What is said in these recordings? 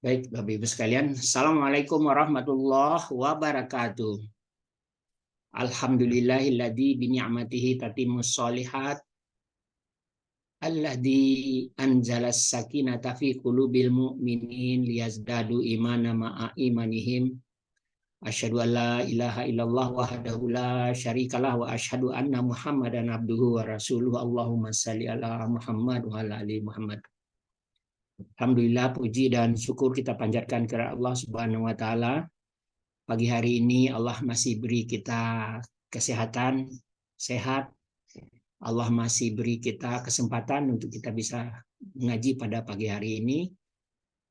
Baik, Bapak Ibu sekalian. Assalamualaikum warahmatullahi wabarakatuh. Alhamdulillahilladzi bini'matihi tatimmus sholihat. Alladzi anzalas sakinata fi qulubil mu'minin liyazdadu imana ma'a imanihim. Asyhadu an la ilaha illallah wahdahu la syarikalah wa asyhadu anna Muhammadan abduhu wa rasuluhu. Allahumma shalli ala Muhammad wa ala ali Muhammad. Alhamdulillah, puji dan syukur kita panjatkan kepada Allah Subhanahu wa taala. Pagi hari ini Allah masih beri kita kesehatan, sehat. Allah masih beri kita kesempatan untuk kita bisa mengaji pada pagi hari ini.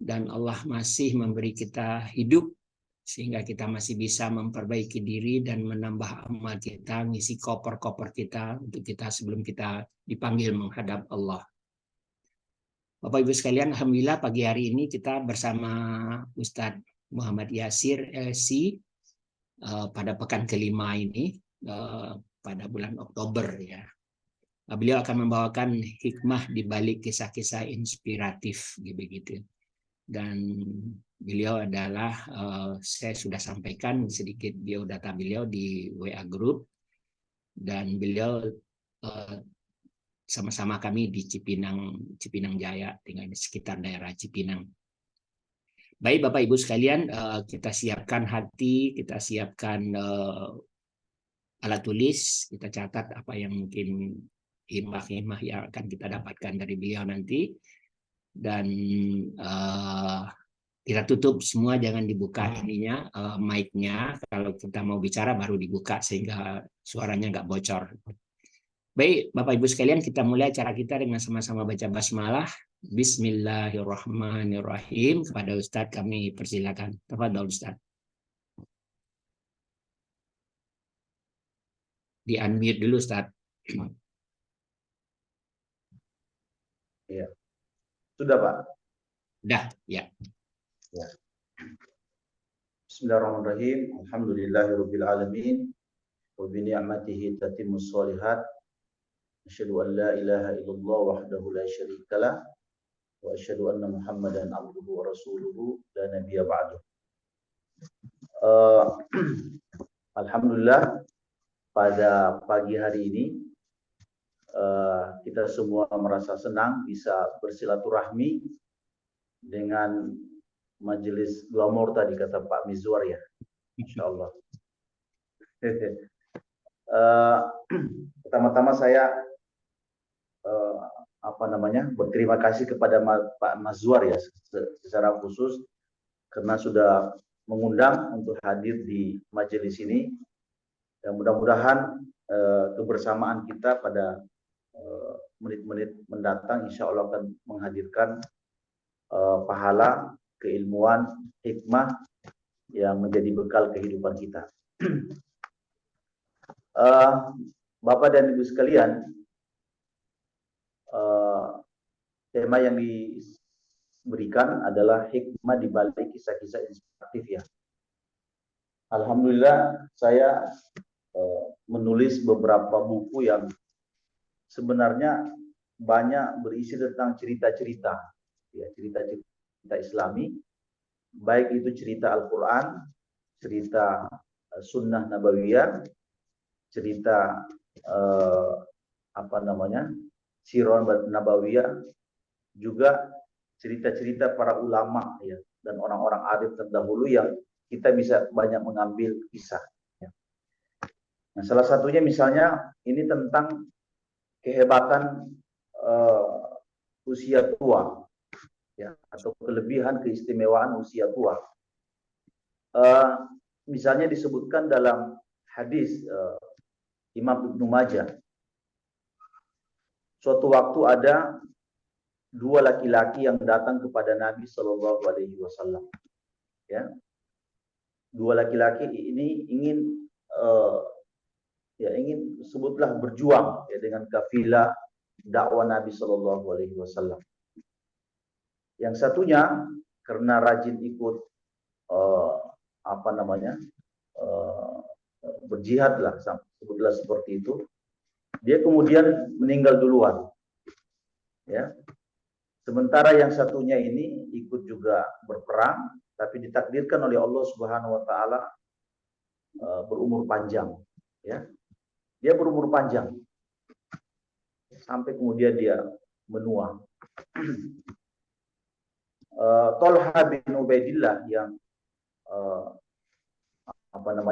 Dan Allah masih memberi kita hidup sehingga kita masih bisa memperbaiki diri dan menambah amal kita, ngisi koper-koper kita untuk kita sebelum kita dipanggil menghadap Allah. Bapak Ibu sekalian, alhamdulillah pagi hari ini kita bersama Ustadz Muhammad Yasir LC pada pekan kelima ini pada bulan Oktober ya. Beliau akan membawakan hikmah di balik kisah-kisah inspiratif begitu. Dan beliau adalah saya sudah sampaikan sedikit biodata beliau di WA Group, dan beliau sama-sama kami di Cipinang Jaya, tinggal di sekitar daerah Cipinang. Baik Bapak Ibu sekalian, kita siapkan hati, kita siapkan alat tulis, kita catat apa yang mungkin hikmah-hikmah yang akan kita dapatkan dari beliau nanti. Dan kita tutup semua, jangan dibuka ininya, mic-nya. Kalau kita mau bicara baru dibuka sehingga suaranya nggak bocor. Baik, Bapak Ibu sekalian, kita mulai acara kita dengan sama-sama baca basmalah. Bismillahirrahmanirrahim. Kepada Ustadz kami persilakan. Tafadhol Ustadz. Di-unmute dulu Ustadz. Iya. Sudah Pak? Sudah, ya. Ya. Bismillahirrahmanirrahim. Alhamdulillahirabbil alamin. Wa bi ni'matihi tatimmus sholihat. Asyhadu an la ilaha illallah wahdahu la syarikalah wa asyhadu anna Muhammadan abduhu wa rasuluhu la nabiyya ba'du. Alhamdulillah, pada pagi hari ini kita semua merasa senang bisa bersilaturahmi dengan majelis glamor tadi kata Pak Mizwar ya, insyaallah. Pertama-tama saya berterima kasih kepada Pak Mizwar ya secara khusus karena sudah mengundang untuk hadir di majelis ini, dan mudah-mudahan kebersamaan kita pada menit-menit mendatang insya Allah akan menghadirkan pahala, keilmuan, hikmah yang menjadi bekal kehidupan kita. Bapak dan Ibu sekalian, tema yang diberikan adalah hikmah di balik kisah-kisah inspiratif ya. Alhamdulillah saya menulis beberapa buku yang sebenarnya banyak berisi tentang cerita-cerita ya, cerita-cerita Islami, baik itu cerita Al-Quran, cerita Sunnah Nabawiyah, cerita Sirah Nabawiyah, juga cerita-cerita para ulama ya, dan orang-orang arif terdahulu yang kita bisa banyak mengambil kisah ya. Nah, salah satunya misalnya ini tentang kehebatan usia tua ya, atau kelebihan keistimewaan usia tua. Misalnya disebutkan dalam hadis Imam Ibnu Majah, suatu waktu ada dua laki-laki yang datang kepada Nabi Shallallahu Alaihi Wasallam. Ya, dua laki-laki ini ingin sebutlah berjuang ya dengan kafilah dakwah Nabi Shallallahu Alaihi Wasallam. Yang satunya karena rajin ikut berjihad lah, sebutlah seperti itu. Dia kemudian meninggal duluan. Ya. Sementara yang satunya ini ikut juga berperang, tapi ditakdirkan oleh Allah Subhanahu wa taala berumur panjang, ya. Dia berumur panjang sampai kemudian dia menua. Tolha bin Ubaidillah yang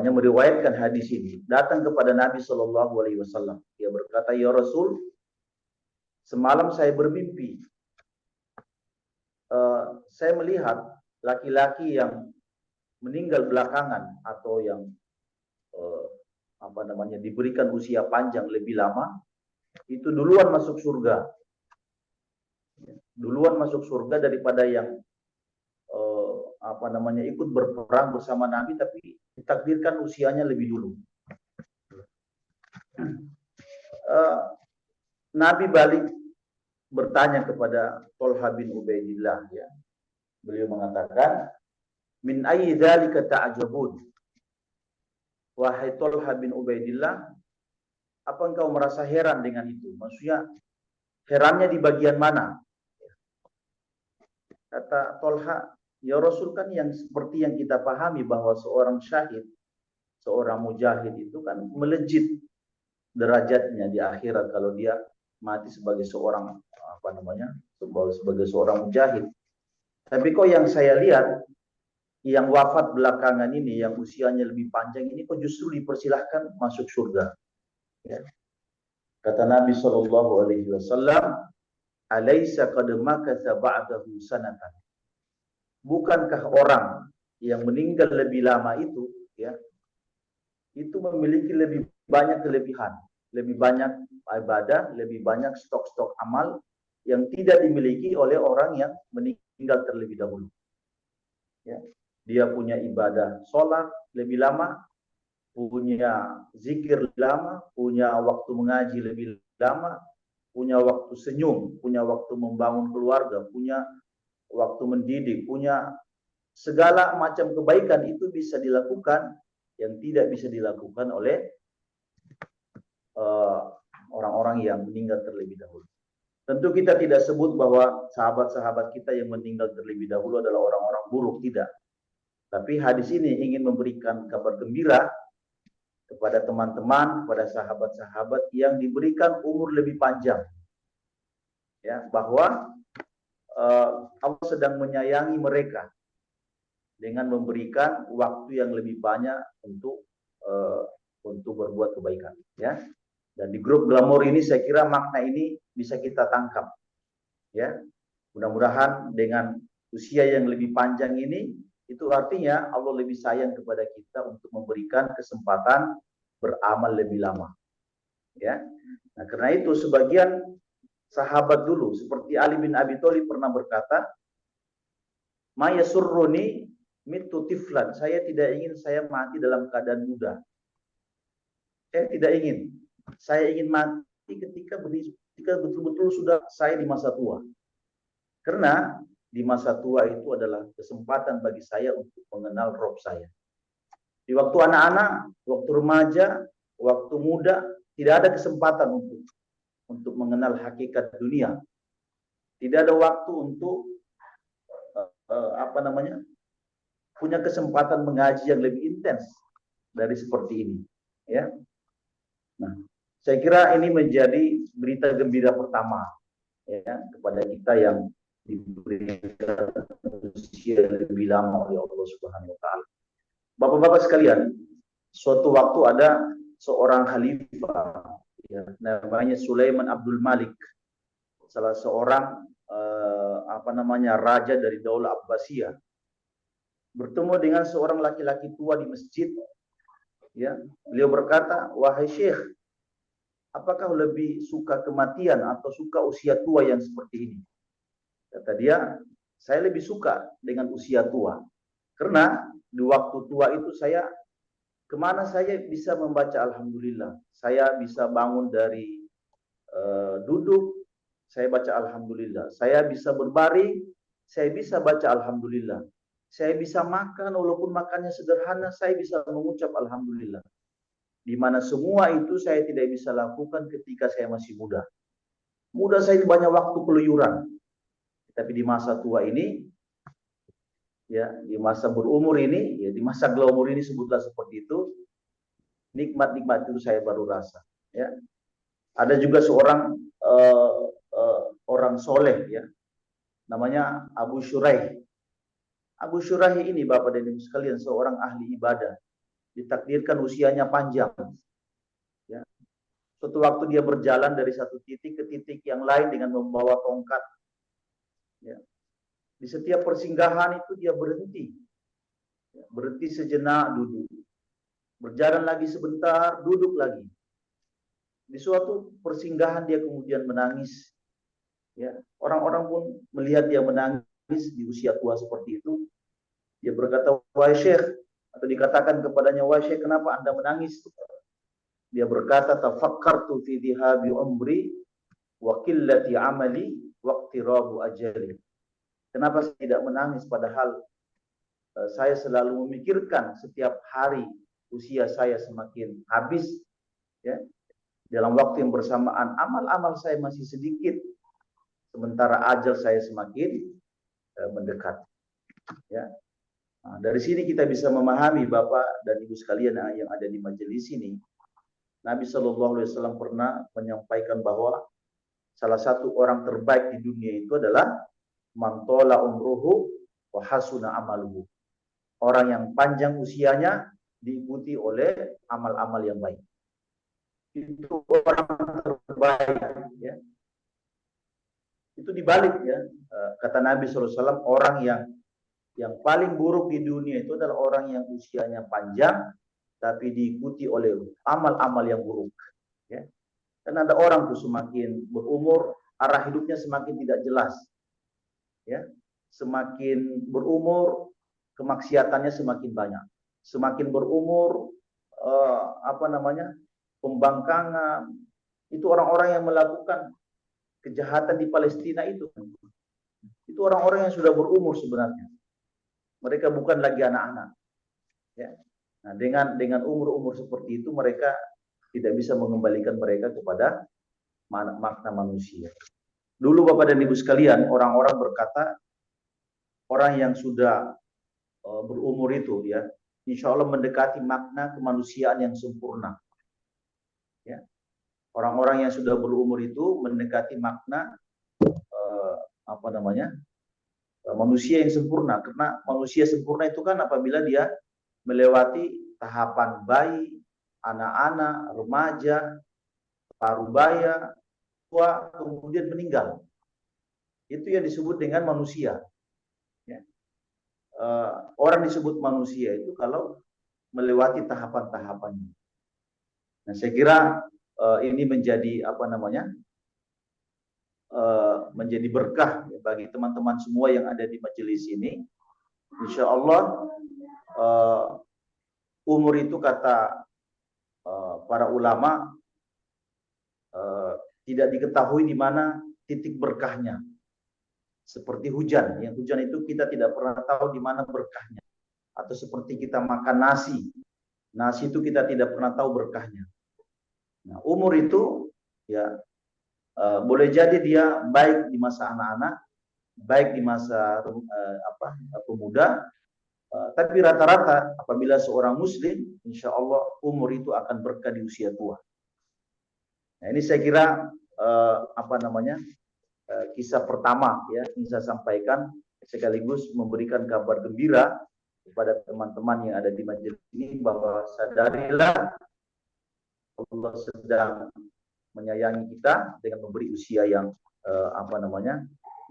meriwayatkan hadis ini datang kepada Nabi Shallallahu Alaihi Wasallam. Dia berkata, ya Rasul, semalam saya bermimpi. Saya melihat laki-laki yang meninggal belakangan atau yang diberikan usia panjang lebih lama, itu duluan masuk surga. Duluan masuk surga daripada yang ikut berperang bersama Nabi tapi ditakdirkan usianya lebih dulu. Nabi balik bertanya kepada Tolha bin Ubaidillah, ya. Beliau mengatakan, min ayyi dzalika ta'jabun? Wahai Tolha bin Ubaidillah, apa engkau merasa heran dengan itu? Maksudnya herannya di bagian mana? Kata Tolha, ya Rasul, kan yang seperti yang kita pahami bahwa seorang syahid, seorang mujahid itu kan melejit derajatnya di akhirat kalau dia mati sebagai seorang sebagai seorang mujahid. Tapi kok yang saya lihat yang wafat belakangan ini, yang usianya lebih panjang ini, kok justru dipersilahkan masuk surga. Ya. Kata Nabi Shallallahu Alaihi Wasallam, "Alaisa qad makatha ba'dahu sanatan." Bukankah orang yang meninggal lebih lama itu, ya, itu memiliki lebih banyak kelebihan, lebih banyak ibadah, lebih banyak stok-stok amal yang tidak dimiliki oleh orang yang meninggal terlebih dahulu. Ya. Dia punya ibadah sholat lebih lama, punya zikir lebih lama, punya waktu mengaji lebih lama, punya waktu senyum, punya waktu membangun keluarga, punya waktu mendidik, punya segala macam kebaikan itu bisa dilakukan yang tidak bisa dilakukan oleh orang-orang yang meninggal terlebih dahulu. Tentu kita tidak sebut bahwa sahabat-sahabat kita yang meninggal terlebih dahulu adalah orang-orang buruk, tidak. Tapi hadis ini ingin memberikan kabar gembira kepada teman-teman, kepada sahabat-sahabat yang diberikan umur lebih panjang. Ya, bahwa Allah sedang menyayangi mereka dengan memberikan waktu yang lebih banyak untuk berbuat kebaikan, ya. Dan di grup Glamour ini saya kira makna ini bisa kita tangkap, ya. Mudah-mudahan dengan usia yang lebih panjang ini, itu artinya Allah lebih sayang kepada kita untuk memberikan kesempatan beramal lebih lama, ya. Nah, karena itu sebagian sahabat dulu seperti Ali bin Abi Thalib pernah berkata, "Ma yasurruni mitu tiflan." Saya tidak ingin saya mati dalam keadaan muda. Saya tidak ingin. Saya ingin mati ketika betul-betul sudah saya di masa tua. Karena di masa tua itu adalah kesempatan bagi saya untuk mengenal Rob saya. Di waktu anak-anak, waktu remaja, waktu muda, tidak ada kesempatan untuk mengenal hakikat dunia. Tidak ada waktu untuk punya kesempatan mengaji yang lebih intens dari seperti ini, ya. Nah, saya kira ini menjadi berita gembira pertama, ya, kepada kita yang diberikan usia lebih lama oleh Allah Subhanahu wa taala. Bapak-bapak sekalian, suatu waktu ada seorang khalifah, ya, namanya Sulaiman Abdul Malik, salah seorang raja dari Daulah Abbasiyah, bertemu dengan seorang laki-laki tua di masjid, ya. Beliau berkata, "Wahai Syekh, apakah lebih suka kematian atau suka usia tua yang seperti ini?" Kata dia, "Saya lebih suka dengan usia tua. Karena di waktu tua itu saya kemana saya bisa membaca Alhamdulillah. Saya bisa bangun dari duduk, saya baca Alhamdulillah. Saya bisa berbaring, saya bisa baca Alhamdulillah. Saya bisa makan, walaupun makannya sederhana, saya bisa mengucap Alhamdulillah. Di mana semua itu saya tidak bisa lakukan ketika saya masih muda. Muda saya banyak waktu keluyuran. Tapi di masa tua ini, ya, di masa berumur ini, ya, di masa glamour ini sebutlah seperti itu, nikmat-nikmat itu saya baru rasa. Ya, ada juga seorang orang soleh, ya, namanya Abu Shuraih. Abu Shuraih ini, Bapak dan Ibu sekalian, seorang ahli ibadah, ditakdirkan usianya panjang. Ya. Suatu waktu dia berjalan dari satu titik ke titik yang lain dengan membawa tongkat. Ya. Di setiap persinggahan itu dia berhenti. Ya. Berhenti sejenak, duduk. Berjalan lagi sebentar, duduk lagi. Di suatu persinggahan dia kemudian menangis. Ya. Orang-orang pun melihat dia menangis di usia tua seperti itu. Dia berkata, wahai Syekh, atau dikatakan kepadanya, wahai Syekh, kenapa Anda menangis? Dia berkata, tafakkartu fi dhihabi umri wa qillati amali wa iqtirabu ajali. Kenapa saya tidak menangis padahal saya selalu memikirkan setiap hari usia saya semakin habis, ya. Dalam waktu yang bersamaan amal-amal saya masih sedikit, sementara ajal saya semakin mendekat. Ya. Nah, dari sini kita bisa memahami Bapak dan Ibu sekalian yang ada di majelis ini, Nabi Shallallahu Alaihi Wasallam pernah menyampaikan bahwa salah satu orang terbaik di dunia itu adalah man tola umruhu wa hasuna amaluhu. Orang yang panjang usianya diikuti oleh amal-amal yang baik. Itu orang terbaik, ya. Itu dibalik, ya. Kata Nabi Shallallahu Alaihi Wasallam, orang yang paling buruk di dunia itu adalah orang yang usianya panjang tapi diikuti oleh amal-amal yang buruk. Ya. Dan ada orang tuh semakin berumur, arah hidupnya semakin tidak jelas. Ya. Semakin berumur, kemaksiatannya semakin banyak. Semakin berumur, pembangkangan. Itu orang-orang yang melakukan kejahatan di Palestina itu. Itu orang-orang yang sudah berumur sebenarnya. Mereka bukan lagi anak-anak. Ya. Nah, dengan umur-umur seperti itu mereka tidak bisa mengembalikan mereka kepada makna manusia. Dulu Bapak dan Ibu sekalian, orang-orang berkata orang yang sudah berumur itu, ya, insya Allah mendekati makna kemanusiaan yang sempurna. Ya. Orang-orang yang sudah berumur itu mendekati makna manusia yang sempurna. Karena manusia sempurna itu kan apabila dia melewati tahapan bayi, anak-anak, remaja, parubaya, tua, kemudian meninggal. Itu yang disebut dengan manusia. Ya. Orang disebut manusia itu kalau melewati tahapan-tahapannya. Nah, saya kira ini menjadi menjadi berkah bagi teman-teman semua yang ada di majelis ini. Insya Allah umur itu kata para ulama tidak diketahui di mana titik berkahnya. Seperti hujan, yang hujan itu kita tidak pernah tahu di mana berkahnya. Atau seperti kita makan nasi, nasi itu kita tidak pernah tahu berkahnya. Nah, umur itu, ya, boleh jadi dia baik di masa anak-anak, baik di masa pemuda, tapi rata-rata apabila seorang muslim, insya Allah umur itu akan berkah di usia tua. Nah, ini saya kira kisah pertama, ya, yang saya sampaikan sekaligus memberikan kabar gembira kepada teman-teman yang ada di majelis ini bahwa sadarilah Allah sedang menyayangi kita dengan memberi usia yang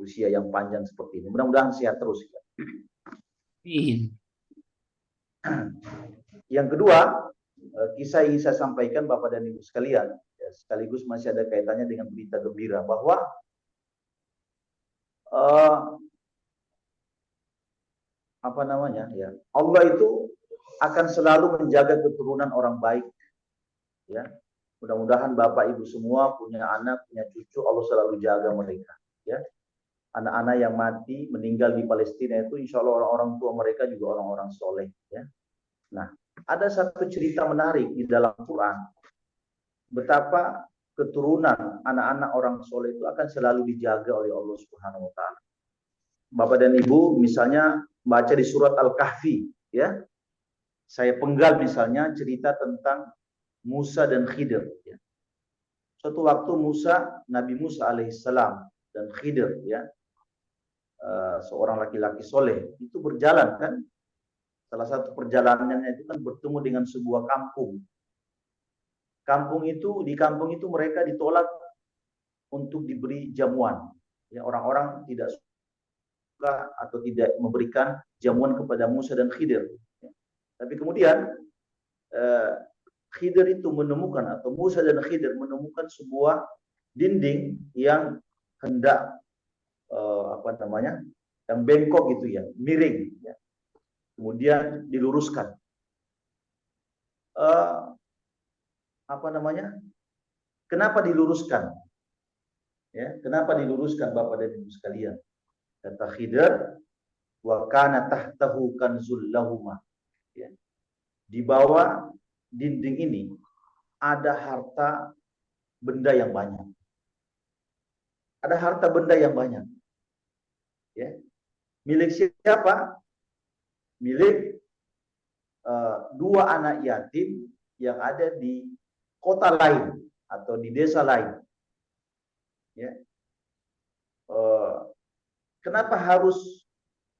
usia yang panjang seperti ini. Mudah-mudahan sehat terus. Yang kedua, kisah yang saya sampaikan Bapak dan Ibu sekalian, ya, sekaligus masih ada kaitannya dengan berita gembira bahwa Allah itu akan selalu menjaga keturunan orang baik. Ya. Mudah-mudahan Bapak Ibu semua punya anak, punya cucu, Allah selalu jaga mereka. Ya. Anak-anak yang mati, meninggal di Palestina itu insya Allah orang-orang tua mereka juga orang-orang soleh. Ya. Nah, ada satu cerita menarik di dalam Quran. Betapa keturunan anak-anak orang soleh itu akan selalu dijaga oleh Allah Subhanahu wa Ta'ala. Bapak dan Ibu misalnya baca di surat Al-Kahfi, ya. Saya penggal misalnya cerita tentang Musa dan Khidir, ya. Suatu waktu Nabi Musa alaihissalam dan Khidir, ya, seorang laki-laki soleh itu berjalan kan. Salah satu perjalanannya itu kan bertemu dengan sebuah kampung. Di kampung itu mereka ditolak untuk diberi jamuan. Ya, orang-orang tidak suka atau tidak memberikan jamuan kepada Musa dan Khidir. Ya. Tapi kemudian Khidir itu menemukan, atau Musa dan Khidir menemukan sebuah dinding yang hendak yang bengkok gitu ya, miring. Ya. Kemudian diluruskan. Kenapa diluruskan? Ya, kenapa diluruskan Bapak dan Ibu sekalian? Kata Khidir, wa kana tahtahu kanzul lahuma. Ya. Di bawah dinding ini ada harta benda yang banyak. Ada harta benda yang banyak. Ya. Milik siapa? Milik dua anak yatim yang ada di kota lain atau di desa lain. Ya. Kenapa harus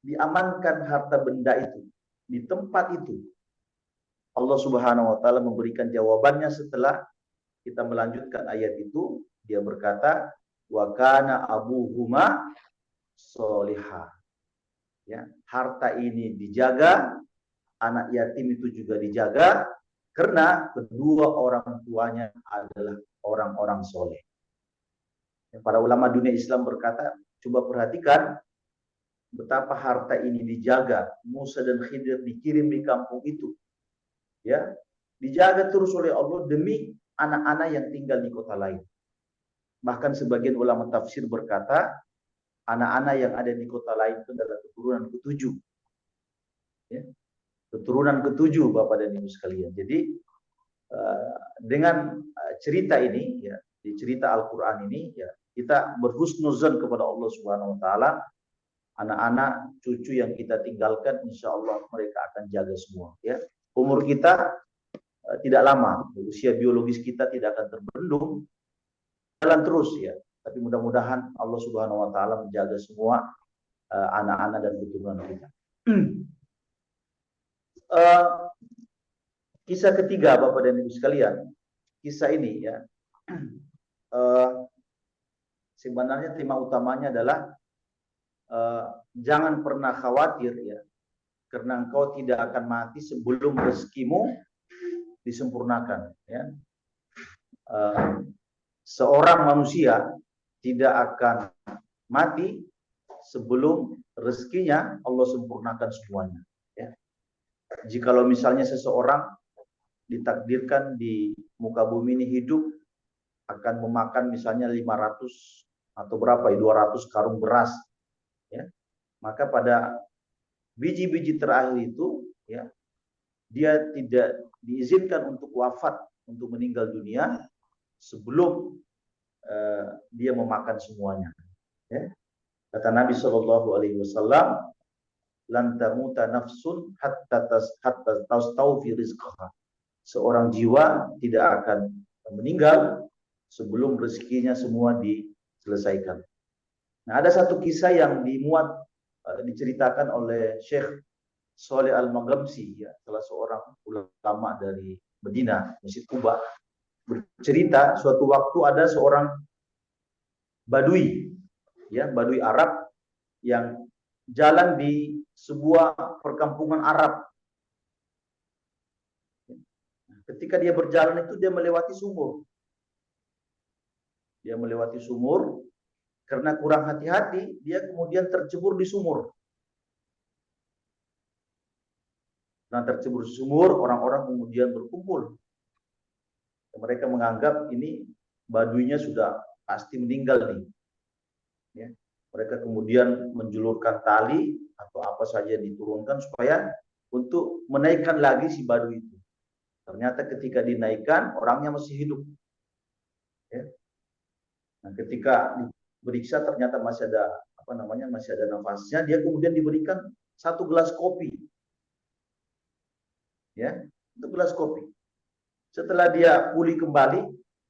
diamankan harta benda itu di tempat itu? Allah Subhanahu wa taala memberikan jawabannya setelah kita melanjutkan ayat itu. Dia berkata, wa kana abuhuma solihah. Ya, harta ini dijaga, anak yatim itu juga dijaga karena kedua orang tuanya adalah orang-orang soleh. Para ulama dunia Islam berkata, coba perhatikan betapa harta ini dijaga. Musa dan Khidir dikirim di kampung itu. Ya, dijaga terus oleh Allah demi anak-anak yang tinggal di kota lain. Bahkan sebagian ulama tafsir berkata, anak-anak yang ada di kota lain itu adalah keturunan ketujuh. Ya, keturunan ketujuh Bapak dan Ibu sekalian. Jadi dengan cerita ini, ya, di cerita Al-Quran ini, ya, kita berhusnuzon kepada Allah Subhanahu Wa Taala. Anak-anak, cucu yang kita tinggalkan, insya Allah mereka akan jaga semua. Ya, umur kita tidak lama, usia biologis kita tidak akan terbendung, jalan terus ya. Tapi mudah-mudahan Allah Subhanahu Wa Taala menjaga semua anak-anak dan keturunan kita. Kisah ketiga Bapak dan Ibu sekalian, kisah ini ya sebenarnya tema utamanya adalah jangan pernah khawatir ya, karena engkau tidak akan mati sebelum rezekimu disempurnakan. Ya. Seorang manusia tidak akan mati sebelum rezekinya Allah sempurnakan semuanya. Ya. Jikalau misalnya seseorang ditakdirkan di muka bumi ini hidup akan memakan misalnya 500 atau berapa ya, 200 karung beras, ya, maka pada biji-biji terakhir itu ya, dia tidak diizinkan untuk wafat, untuk meninggal dunia sebelum dia memakan semuanya. Ya. Kata Nabi Shallallahu Alaihi Wasallam, lan tamuta nafsun hatta tastawfi rizqaha. Seorang jiwa tidak akan meninggal sebelum rezekinya semua diselesaikan. Nah, ada satu kisah yang diceritakan oleh Syekh Shalih Al-Maghamsi, ya, salah seorang ulama dari Medina, Masjid Kuba, bercerita suatu waktu ada seorang Badui, ya, Badui Arab yang jalan di sebuah perkampungan Arab. Ketika dia berjalan itu dia melewati sumur. Dia melewati sumur, karena kurang hati-hati dia kemudian tercebur di sumur. Nah, tercebur di sumur, orang-orang kemudian berkumpul. Mereka menganggap ini baduinya sudah pasti meninggal nih. Ya. Mereka kemudian menjulurkan tali atau apa saja diturunkan supaya untuk menaikkan lagi si badui itu. Ternyata ketika dinaikkan orangnya masih hidup. Ya. Nah, ketika beriksa ternyata masih ada apa namanya, masih ada nafasnya, dia kemudian diberikan 1 gelas kopi, ya, 1 gelas kopi. Setelah dia pulih kembali,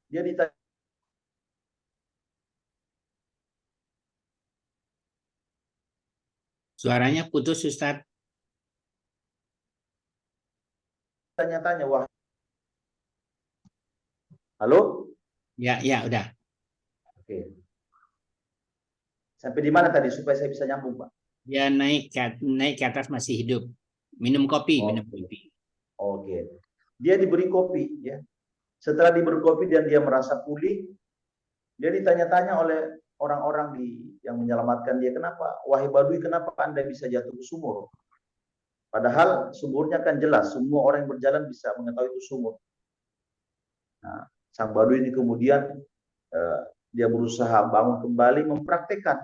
dia Suaranya putus, Ustadz. ditanya-tanya, wah, halo, Ya, ya, udah. oke, sampai di mana tadi supaya saya bisa nyambung, Pak? Dia naik ke atas masih hidup. Minum kopi, minum Oke, kopi. oke. Dia diberi kopi, ya. Setelah diberi kopi dan dia merasa pulih, dia ditanya-tanya oleh orang-orang yang menyelamatkan dia, kenapa, wahai Badui, kenapa Anda bisa jatuh ke sumur? Padahal sumurnya kan jelas, semua orang yang berjalan bisa mengetahui itu sumur. Nah, sang Badui ini kemudian dia berusaha bangun kembali, mempraktekkan.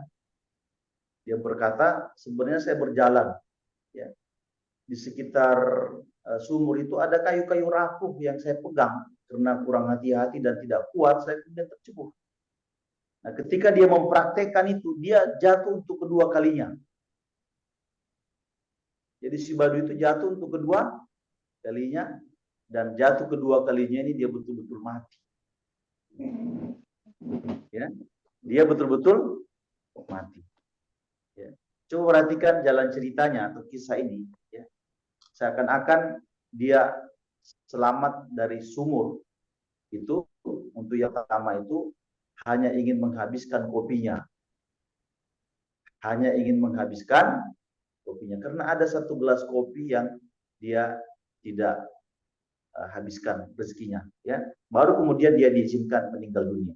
Dia berkata, sebenarnya saya berjalan, ya, di sekitar sumur itu ada kayu-kayu rapuh yang saya pegang karena kurang hati-hati dan tidak kuat, saya kemudian tercebur. Nah, ketika dia mempraktekkan itu, dia jatuh untuk kedua kalinya. Jadi si Badui itu jatuh untuk kedua kalinya, dan jatuh kedua kalinya ini dia betul-betul mati. Ya, dia betul-betul mati. Ya. Coba perhatikan jalan ceritanya atau kisah ini. Ya. Seakan-akan dia selamat dari sumur itu, untuk yang pertama itu hanya ingin menghabiskan kopinya. Hanya ingin menghabiskan kopinya. Karena ada 1 gelas kopi yang dia tidak habiskan rezekinya. Ya. Baru kemudian dia diizinkan meninggal dunia.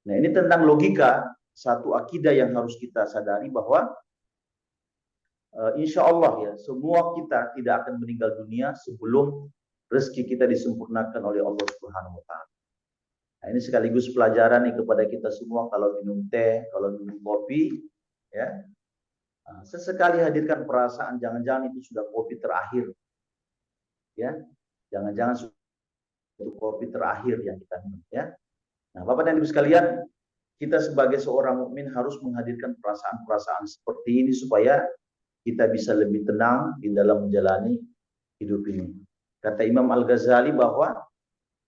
Nah, ini tentang logika, satu akidah yang harus kita sadari bahwa insya Allah ya, semua kita tidak akan meninggal dunia sebelum rezeki kita disempurnakan oleh Allah Subhanahu wa taala. Nah, ini sekaligus pelajaran nih kepada kita semua, kalau minum teh, kalau minum kopi, ya, sesekali hadirkan perasaan jangan-jangan itu sudah kopi terakhir. Ya. Jangan-jangan itu kopi terakhir yang kita minum, ya. Nah, Bapak dan Ibu sekalian, kita sebagai seorang mukmin harus menghadirkan perasaan-perasaan seperti ini supaya kita bisa lebih tenang di dalam menjalani hidup ini. Kata Imam Al-Ghazali bahwa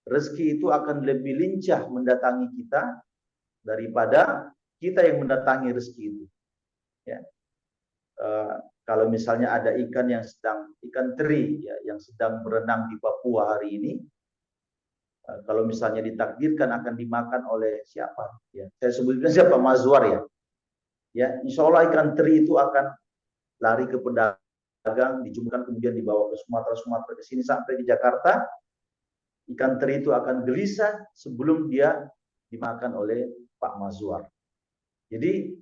rezeki itu akan lebih lincah mendatangi kita daripada kita yang mendatangi rezeki itu. Ya. Kalau misalnya ada ikan teri, ya, yang sedang berenang di Papua hari ini, kalau misalnya ditakdirkan akan dimakan oleh siapa? Ya, saya sebutkan siapa, Mazwar, ya. Ya, insya Allah ikan teri itu akan lari ke pedagang, dijumkan kemudian dibawa ke Sumatera ke sini sampai di Jakarta. Ikan teri itu akan gelisah sebelum dia dimakan oleh Pak Mazwar. Jadi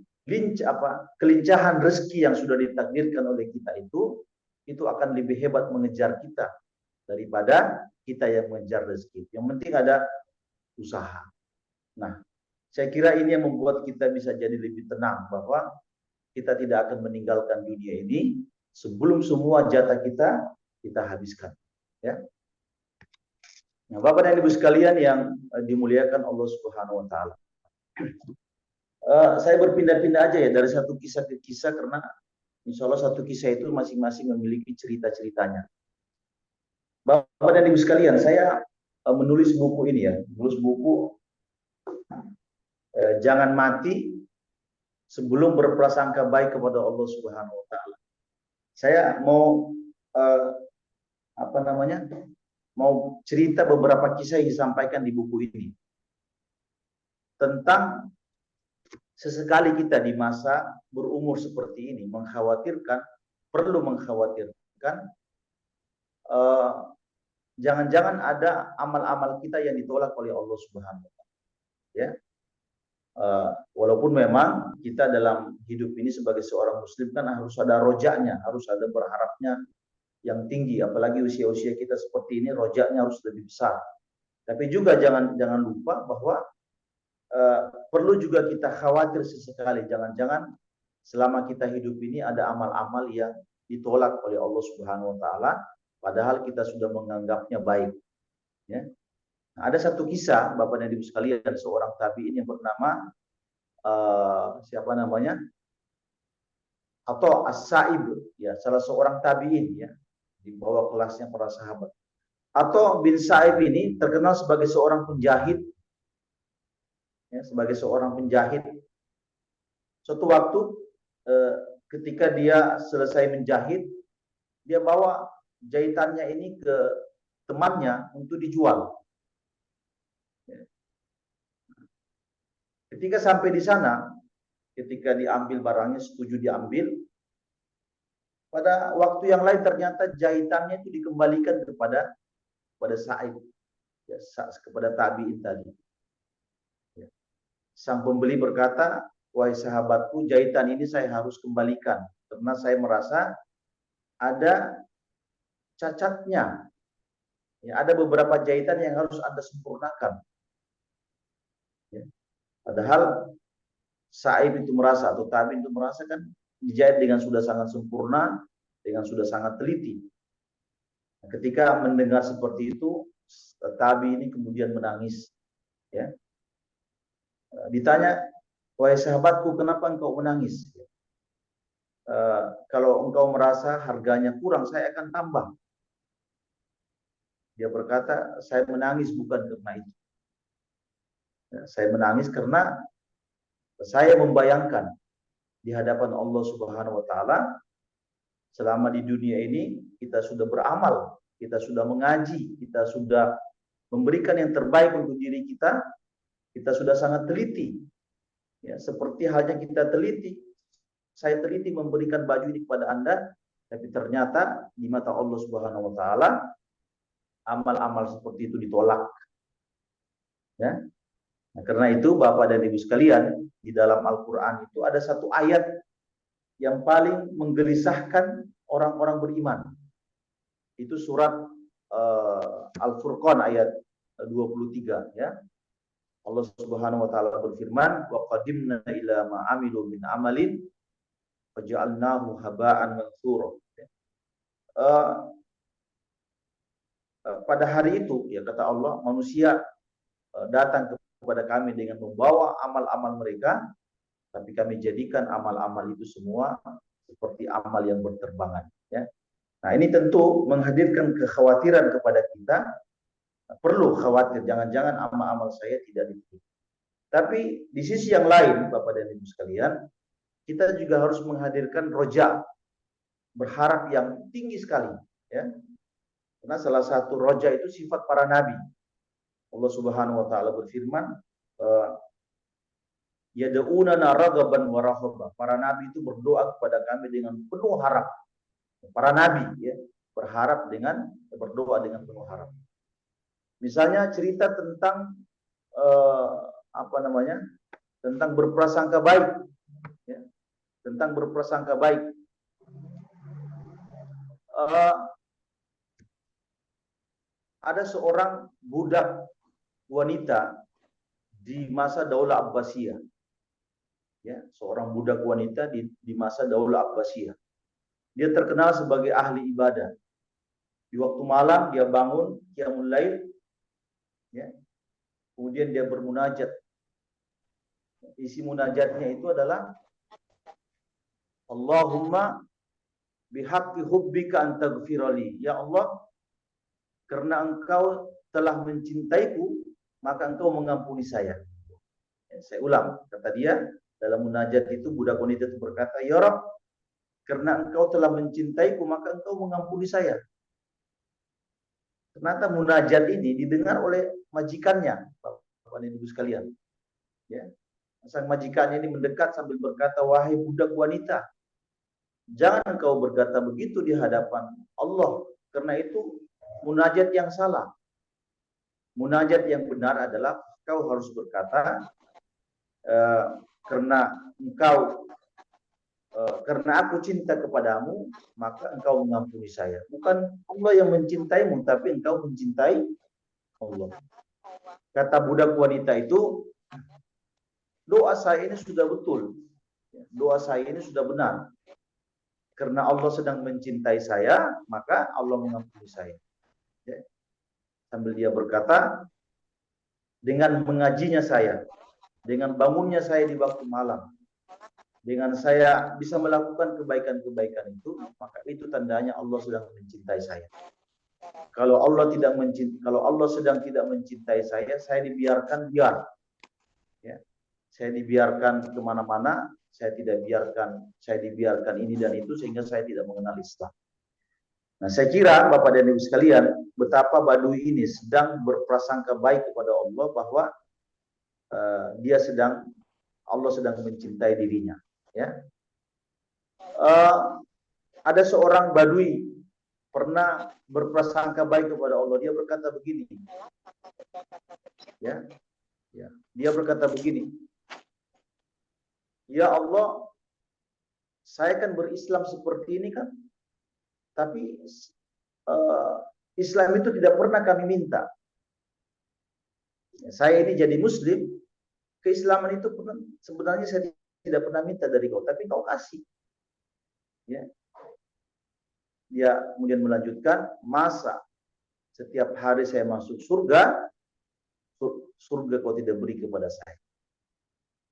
kelincahan rezeki yang sudah ditakdirkan oleh kita itu akan lebih hebat mengejar kita daripada kita yang mengejar rezeki. Yang penting ada usaha. Nah, saya kira ini yang membuat kita bisa jadi lebih tenang bahwa kita tidak akan meninggalkan dunia ini sebelum semua jatah kita habiskan. Ya. Nah, Bapak dan Ibu sekalian yang dimuliakan Allah Subhanahu wa taala. Saya berpindah-pindah aja ya dari satu kisah ke kisah, karena insya Allah satu kisah itu masing-masing memiliki cerita-ceritanya. Bapak dan Ibu sekalian, saya menulis buku ini ya, menulis buku Jangan Mati Sebelum Berprasangka Baik kepada Allah Subhanahu wa taala. Saya mau mau cerita beberapa kisah yang disampaikan di buku ini tentang sesekali kita di masa berumur seperti ini perlu mengkhawatirkan jangan-jangan ada amal-amal kita yang ditolak oleh Allah Subhanahu wa taala. Ya. Walaupun memang kita dalam hidup ini sebagai seorang muslim kan harus ada rojaknya, harus ada berharapnya yang tinggi, apalagi usia-usia kita seperti ini, rojaknya harus lebih besar. Tapi juga jangan lupa bahwa perlu juga kita khawatir sesekali, jangan-jangan selama kita hidup ini ada amal-amal yang ditolak oleh Allah Subhanahu wa taala padahal kita sudah menganggapnya baik. Ya. Nah, ada satu kisah Bapak dan Ibu sekalian, seorang tabi'in yang bernama siapa namanya, atau As-Sa'ib, ya, salah seorang tabi'in, ya, di bawah kelasnya para sahabat. Atau bin Sa'ib ini terkenal sebagai seorang penjahit, ya, sebagai seorang penjahit. Suatu waktu eh, ketika dia selesai menjahit, dia bawa jahitannya ini ke temannya untuk dijual. Ketika sampai di sana, ketika diambil barangnya, setuju diambil, pada waktu yang lain ternyata jahitannya itu dikembalikan kepada Sa'id, ya, kepada tabi'in tadi. Ya. Sang pembeli berkata, wahai sahabatku, jahitan ini saya harus kembalikan karena saya merasa ada cacatnya. Ya, ada beberapa jahitan yang harus Anda sempurnakan. Ya. Padahal Sa'ib itu merasa, atau tabi'in itu merasa kan dijahit dengan sudah sangat sempurna, dengan sudah sangat teliti. Ketika mendengar seperti itu, tabi ini kemudian menangis. Ya. Ditanya, wahai sahabatku, kenapa engkau menangis? Kalau engkau merasa harganya kurang, saya akan tambah. Dia berkata, saya menangis bukan karena itu. Ya, saya menangis karena saya membayangkan di hadapan Allah Subhanahu wa taala, selama di dunia ini kita sudah beramal, kita sudah mengaji, kita sudah memberikan yang terbaik untuk diri kita, kita sudah sangat teliti. Ya, seperti halnya kita teliti, saya teliti memberikan baju ini kepada Anda, tapi ternyata di mata Allah Subhanahu wa taala amal-amal seperti itu ditolak. Ya. Nah, karena itu Bapak dan Ibu sekalian, di dalam Al-Qur'an itu ada satu ayat yang paling menggelisahkan orang-orang beriman. Itu surat Al-Furqan ayat 23, ya. Allah Subhanahu wa taala berfirman, wa qadimna ila ma amilu min amalin faj'alnahu haba'an mantsura. Pada hari itu, ya, kata Allah, manusia datang kepada kami dengan membawa amal-amal mereka, tapi kami jadikan amal-amal itu semua seperti amal yang berterbangan, ya. Nah, ini tentu menghadirkan kekhawatiran kepada kita. Perlu khawatir, jangan-jangan amal-amal saya tidak diterima. Tapi di sisi yang lain, Bapak dan Ibu sekalian, kita juga harus menghadirkan roja, berharap yang tinggi sekali, ya. Karena salah satu roja itu sifat para nabi. Allah Subhanahu wa taala berfirman, yad'unana raghaban wa rahaban. Para nabi itu berdoa kepada kami dengan penuh harap. Para nabi, ya, berharap dengan berdoa dengan penuh harap. Misalnya cerita tentang tentang berprasangka baik, ya, tentang berprasangka baik. Ada seorang budak wanita di masa Daulah Abbasiyah, ya, seorang budak wanita di masa Daulah Abbasiyah. Dia terkenal sebagai ahli ibadah. Di waktu malam dia bangun qiyamul lail, ya, kemudian dia bermunajat. Isi munajatnya itu adalah Allahumma bihaqqi hubbika an taghfirali. Ya Allah, karena engkau telah mencintaiku, maka engkau mengampuni saya. Ya, saya ulang, kata dia dalam munajat itu, budak wanita itu berkata, ya Rabb, karena engkau telah mencintaiku, maka engkau mengampuni saya. Ternyata munajat ini didengar oleh majikannya, Bapak dan Ibu sekalian. Ya. Sang majikannya ini mendekat sambil berkata, wahai budak wanita, jangan engkau berkata begitu di hadapan Allah, karena itu munajat yang salah. Munajat yang benar adalah kau harus berkata, karena aku cinta kepadamu, maka engkau mengampuni saya. Bukan Allah yang mencintaimu, tapi engkau mencintai Allah. Kata budak wanita itu, doa saya ini sudah betul. Doa saya ini sudah benar. Karena Allah sedang mencintai saya, maka Allah mengampuni saya. Ya. Sambil dia berkata, dengan mengajinya saya, dengan bangunnya saya di waktu malam, dengan saya bisa melakukan kebaikan-kebaikan itu, maka itu tandanya Allah sedang mencintai saya. Kalau Allah sedang tidak mencintai saya dibiarkan biar, ya, saya dibiarkan kemana-mana, saya dibiarkan ini dan itu sehingga saya tidak mengenal Islam. Nah, saya kira Bapak dan Ibu sekalian, betapa Badui ini sedang berprasangka baik kepada Allah bahwa Allah sedang mencintai dirinya. Ya, ada seorang Badui pernah berprasangka baik kepada Allah. Dia berkata begini, dia berkata begini, ya Allah, saya kan berislam seperti ini kan, tapi Islam itu tidak pernah kami minta. Saya ini jadi Muslim, keislaman itu sebenarnya saya tidak pernah minta dari kau, tapi kau kasih. Ya. Dia kemudian melanjutkan, masa setiap hari saya masuk surga kau tidak beri kepada saya.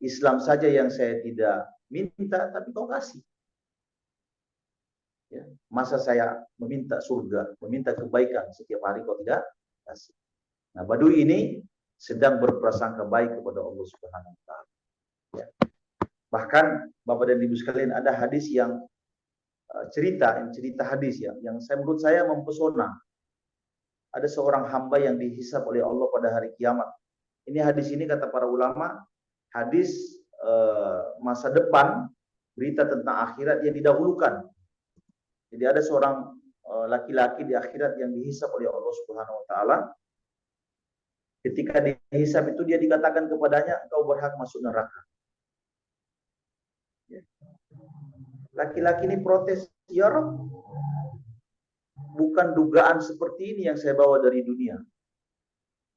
Islam saja yang saya tidak minta, tapi kau kasih. Ya, masa saya meminta surga, meminta kebaikan setiap hari kau tidak kasih. Nah, Badui ini sedang berprasangka baik kepada Allah Subhanahu wa taala. Ya. Bahkan Bapak dan Ibu sekalian, ada hadis yang cerita hadis yang menurut saya mempesona. Ada seorang hamba yang dihisab oleh Allah pada hari kiamat. Ini hadis ini kata para ulama, hadis masa depan, berita tentang akhirat yang didahulukan. Jadi ada seorang laki-laki di akhirat yang dihisab oleh Allah Subhanahu wa taala. Ketika dihisab itu dia dikatakan kepadanya, engkau berhak masuk neraka. Laki-laki ini protes, ya Rabb, bukan dugaan seperti ini yang saya bawa dari dunia.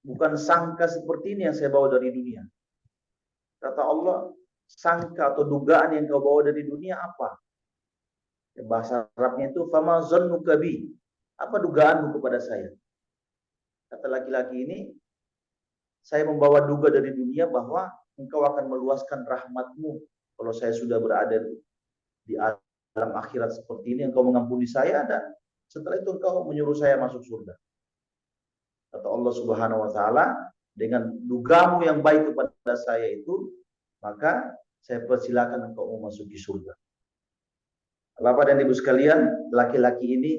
Bukan sangka seperti ini yang saya bawa dari dunia. Kata Allah, sangka atau dugaan yang kau bawa dari dunia apa? Bahasa Arabnya itu fama zannuka bi. Apa dugaanmu kepada saya? Kata laki-laki ini, saya membawa duga dari dunia bahwa engkau akan meluaskan rahmatmu kalau saya sudah berada di alam akhirat seperti ini, engkau mengampuni saya dan setelah itu engkau menyuruh saya masuk surga. Kata Allah Subhanahu wa taala, dengan dugamu yang baik kepada saya itu, maka saya persilakan engkau memasuki surga. Bapak dan Ibu sekalian, laki-laki ini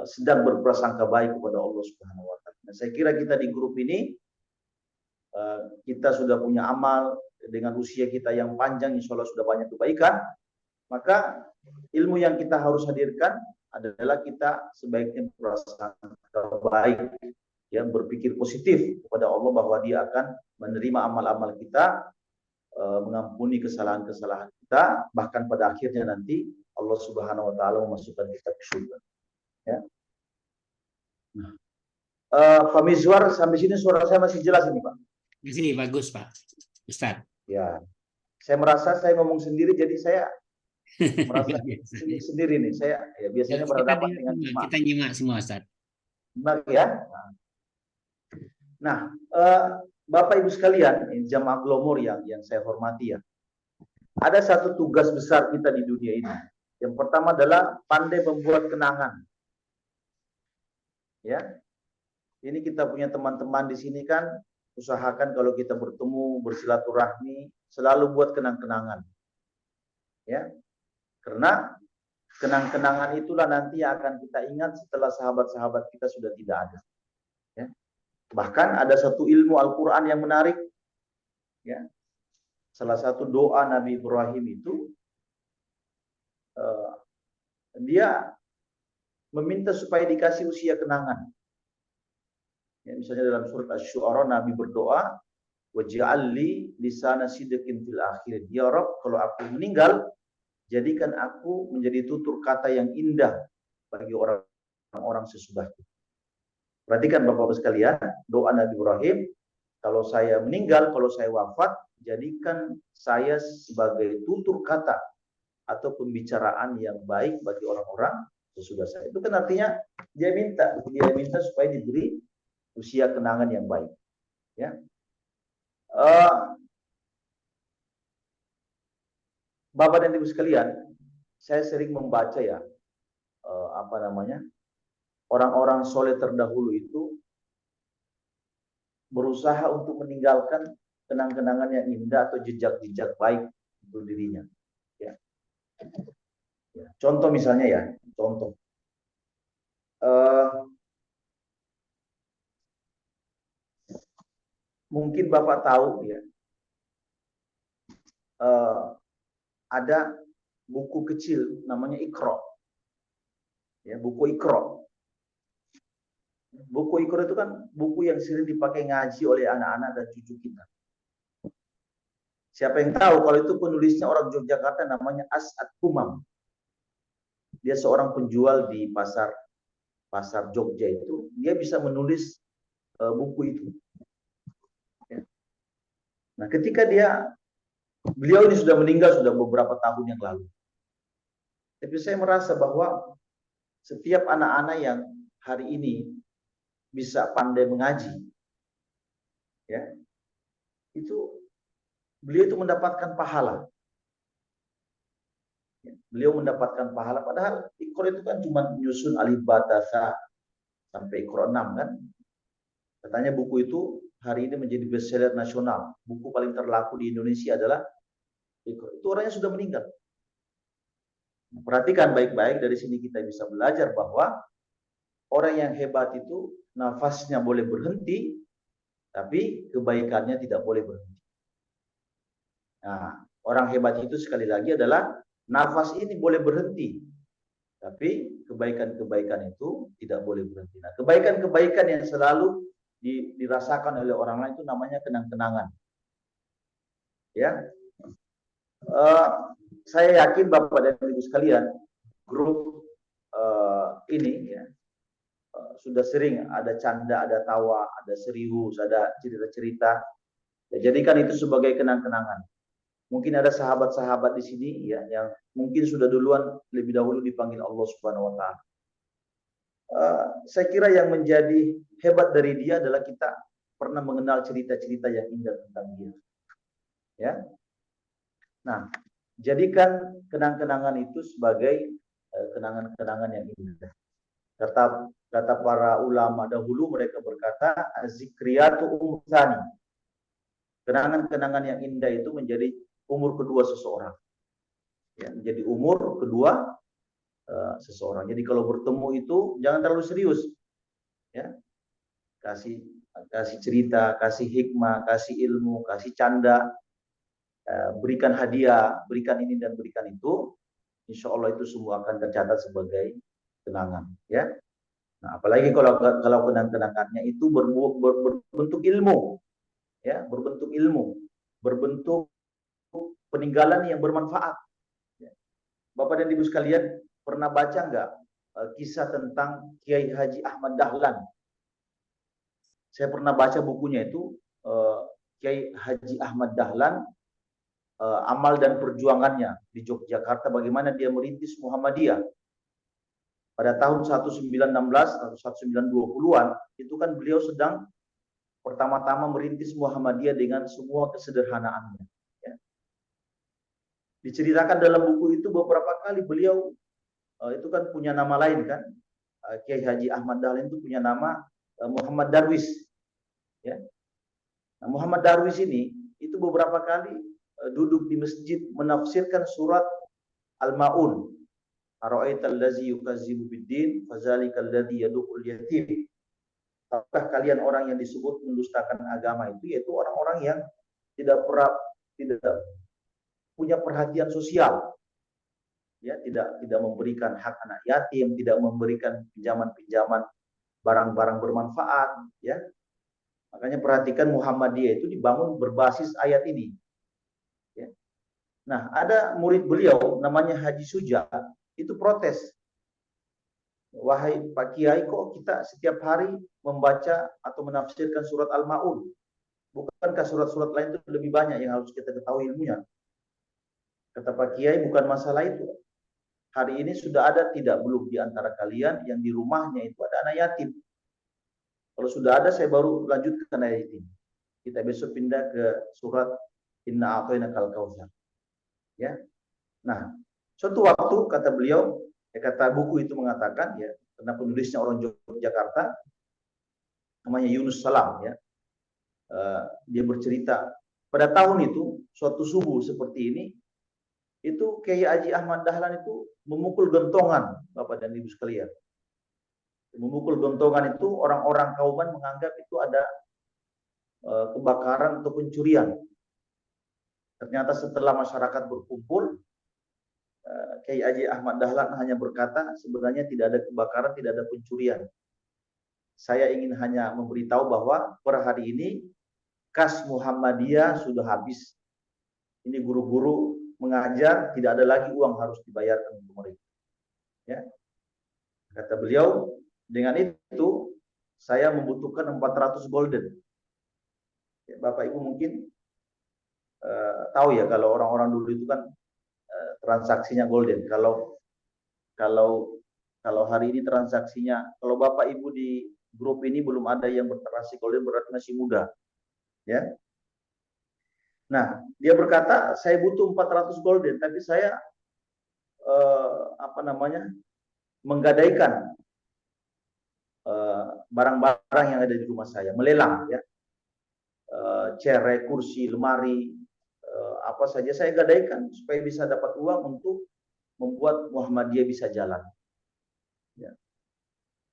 sedang berprasangka baik kepada Allah Subhanahu wa taala. Nah, saya kira kita di grup ini kita sudah punya amal, dengan usia kita yang panjang, insya Allah sudah banyak kebaikan. Maka ilmu yang kita harus hadirkan adalah kita sebaiknya berprasangka baik, ya, berpikir positif kepada Allah bahwa Dia akan menerima amal-amal kita, mengampuni kesalahan-kesalahan kita, bahkan pada akhirnya nanti Allah Subhanahu wa taala memasukkan kita ke surga. Ya. Nah, Pak Mizwar, sampai sini suara saya masih jelas ini, Pak? Di sini bagus, Pak Ustaz. Ya. Saya merasa saya ngomong sendiri, jadi saya merasa sendiri nih. Saya ya biasanya berhadapan dengan kita nyimak semua, Ustaz. Benar ya? Nah, Bapak Ibu sekalian, jamaah Glomor yang saya hormati ya. Ada satu tugas besar kita di dunia ini. Yang pertama adalah pandai membuat kenangan. Ya. Ini kita punya teman-teman di sini kan, usahakan kalau kita bertemu, bersilaturahmi, selalu buat kenang-kenangan. Ya. Karena kenang-kenangan itulah nanti yang akan kita ingat setelah sahabat-sahabat kita sudah tidak ada. Ya. Bahkan ada satu ilmu Al-Quran yang menarik. Ya. Salah satu doa Nabi Ibrahim itu, dia meminta supaya dikasih usia kenangan. Ya, misalnya dalam surat Asy-Syu'ara Nabi berdoa, waj'alli lisana sidqin fil akhir. Ya Rabb, kalau aku meninggal, jadikan aku menjadi tutur kata yang indah bagi orang-orang sesudahku. Perhatikan Bapak-Bapak sekalian, doa Nabi Ibrahim, kalau saya meninggal, kalau saya wafat, jadikan saya sebagai tutur kata atau pembicaraan yang baik bagi orang-orang sesudah saya. Itu kan artinya dia minta supaya diberi usia kenangan yang baik. Ya. Bapak dan Ibu sekalian, saya sering membaca ya, orang-orang soleh terdahulu itu berusaha untuk meninggalkan kenang-kenangan yang indah atau jejak-jejak baik untuk dirinya. Ya. Contoh misalnya ya, contoh. Mungkin Bapak tahu ya, ada buku kecil namanya Iqra. Ya, buku Iqra. Buku Iqra itu kan buku yang sering dipakai ngaji oleh anak-anak dan cucu kita. Siapa yang tahu kalau itu penulisnya orang Yogyakarta namanya As'ad Kumam. Dia seorang penjual di pasar Jogja itu. Dia bisa menulis buku itu. Ya. Nah, ketika beliau ini sudah meninggal sudah beberapa tahun yang lalu. Tapi saya merasa bahwa setiap anak-anak yang hari ini bisa pandai mengaji, ya, itu beliau itu mendapatkan pahala. Beliau mendapatkan pahala, padahal Iqra itu kan cuma menyusun alif ba ta sa sampai Iqra 6 kan. Katanya buku itu hari ini menjadi bestseller nasional. Buku paling terlaku di Indonesia adalah Iqra. Itu orangnya sudah meninggal. Perhatikan baik-baik, dari sini kita bisa belajar bahwa orang yang hebat itu nafasnya boleh berhenti, tapi kebaikannya tidak boleh berhenti. Nah, orang hebat itu sekali lagi adalah nafas ini boleh berhenti, tapi kebaikan-kebaikan itu tidak boleh berhenti. Nah, kebaikan-kebaikan yang selalu dirasakan oleh orang lain itu namanya kenang-kenangan. Ya, saya yakin Bapak dan Ibu sekalian, grup ini ya, sudah sering ada canda, ada tawa, ada serius, ada cerita-cerita. Ya, jadikan itu sebagai kenang-kenangan. Mungkin ada sahabat-sahabat di sini ya yang mungkin sudah duluan lebih dahulu dipanggil Allah Subhanahu wa taala. Saya kira yang menjadi hebat dari dia adalah kita pernah mengenal cerita-cerita yang indah tentang dia. Ya. Nah, jadikan kenang-kenangan itu sebagai kenangan-kenangan yang indah. Kata para ulama dahulu, mereka berkata azikriyatu umsani. Kenangan-kenangan yang indah itu menjadi umur kedua seseorang. Ya, menjadi umur kedua seseorang. Jadi kalau bertemu itu jangan terlalu serius. Ya. Kasih cerita, kasih hikmah, kasih ilmu, kasih canda, berikan hadiah, berikan ini dan berikan itu. Insya Allah itu semua akan tercatat sebagai kenangan. Ya. Nah, apalagi kalau kenang-kenangannya itu berbentuk ilmu, ya, berbentuk ilmu, berbentuk peninggalan yang bermanfaat. Ya. Bapak dan Ibu sekalian, pernah baca nggak kisah tentang Kiai Haji Ahmad Dahlan? Saya pernah baca bukunya itu, Kiai Haji Ahmad Dahlan, amal dan perjuangannya di Yogyakarta, bagaimana dia merintis Muhammadiyah. Pada tahun 1916 atau 1920-an, itu kan beliau sedang pertama-tama merintis Muhammadiyah dengan semua kesederhanaannya. Ya. Diceritakan dalam buku itu beberapa kali beliau itu kan punya nama lain kan. Kiai Haji Ahmad Dahlan itu punya nama Muhammad Darwis. Ya. Nah, Muhammad Darwis ini itu beberapa kali duduk di masjid menafsirkan surat Al-Maun. Ara'aital ladzi yukazzibu biddin fadzalikal ladzi yad'ul yatim. Apakah kalian orang yang disebut mendustakan agama itu, yaitu orang-orang yang tidak punya perhatian sosial, ya, tidak memberikan hak anak yatim, tidak memberikan pinjaman-pinjaman barang-barang bermanfaat, ya. Makanya perhatikan Muhammadiyah itu dibangun berbasis ayat ini. Ya. Nah, ada murid beliau namanya Haji Suja, itu protes. Wahai Pak Kiai, kok kita setiap hari membaca atau menafsirkan surat Al-Maun? Bukankah surat-surat lain itu lebih banyak yang harus kita ketahui ilmunya? Kata Pak Kiai, bukan masalah itu. Hari ini sudah ada tidak belum di antara kalian yang di rumahnya itu ada anak yatim. Kalau sudah ada, saya baru lanjutkan ayat ini. Kita besok pindah ke surat Inna A'tainakal Kautsar. Ya. Nah, suatu waktu kata beliau, kata buku itu mengatakan ya, karena penulisnya orang Yogyakarta, namanya Yunus Salam ya, dia bercerita pada tahun itu suatu subuh seperti ini, itu Kiai Haji Ahmad Dahlan itu memukul gentongan, Bapak dan Ibu sekalian. Memukul gentongan itu orang-orang Kauman menganggap itu ada kebakaran atau pencurian. Ternyata setelah masyarakat berkumpul, Kiai Haji Ahmad Dahlan hanya berkata, sebenarnya tidak ada kebakaran, tidak ada pencurian. Saya ingin hanya memberitahu bahwa per hari ini kas Muhammadiyah sudah habis. Ini guru-guru mengajar, tidak ada lagi uang harus dibayarkan untuk mereka. Ya. Kata beliau, dengan itu saya membutuhkan 400 golden. Ya, Bapak Ibu mungkin tahu ya, kalau orang-orang dulu itu kan transaksinya golden. Kalau hari ini transaksinya, kalau Bapak Ibu di grup ini belum ada yang bertransaksi golden, berarti masih muda. Ya. Nah, dia berkata, saya butuh 400 golden, tapi saya menggadaikan barang-barang yang ada di rumah saya, melelang ya. Cerai, kursi, lemari, apa saja saya gadaikan supaya bisa dapat uang untuk membuat Muhammadiyah bisa jalan. Ya.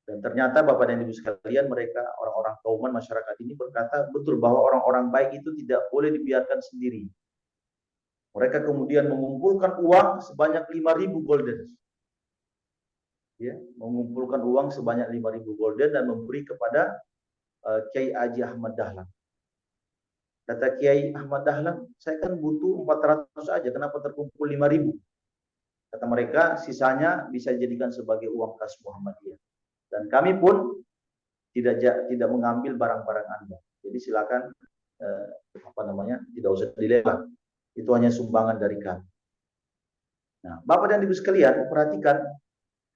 Dan ternyata Bapak dan Ibu sekalian, mereka orang-orang Kauman masyarakat ini berkata betul bahwa orang-orang baik itu tidak boleh dibiarkan sendiri. Mereka kemudian mengumpulkan uang sebanyak 5.000 golden. Ya, mengumpulkan uang sebanyak 5.000 golden dan memberi kepada Kiai Haji Ahmad Dahlan. Kata Kiai Ahmad Dahlan, saya kan butuh 400 aja, kenapa terkumpul 5.000? Kata mereka, sisanya bisa dijadikan sebagai uang kas Muhammadiyah. Dan kami pun tidak mengambil barang-barang Anda. Jadi silakan tidak usah dilelang. Itu hanya sumbangan dari kami. Nah, Bapak dan Ibu sekalian, perhatikan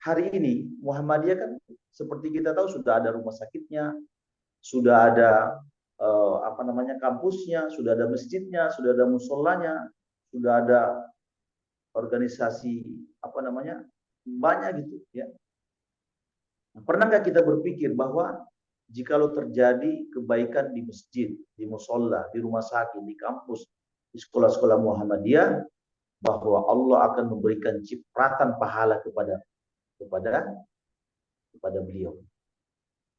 hari ini Muhammadiyah kan seperti kita tahu sudah ada rumah sakitnya, sudah ada kampusnya, sudah ada masjidnya, sudah ada musolanya, sudah ada organisasi banyak gitu ya. Pernah nggak kita berpikir bahwa jikalau terjadi kebaikan di masjid, di musola, di rumah sakit, di kampus, di sekolah-sekolah Muhammadiyah, bahwa Allah akan memberikan cipratan pahala kepada beliau.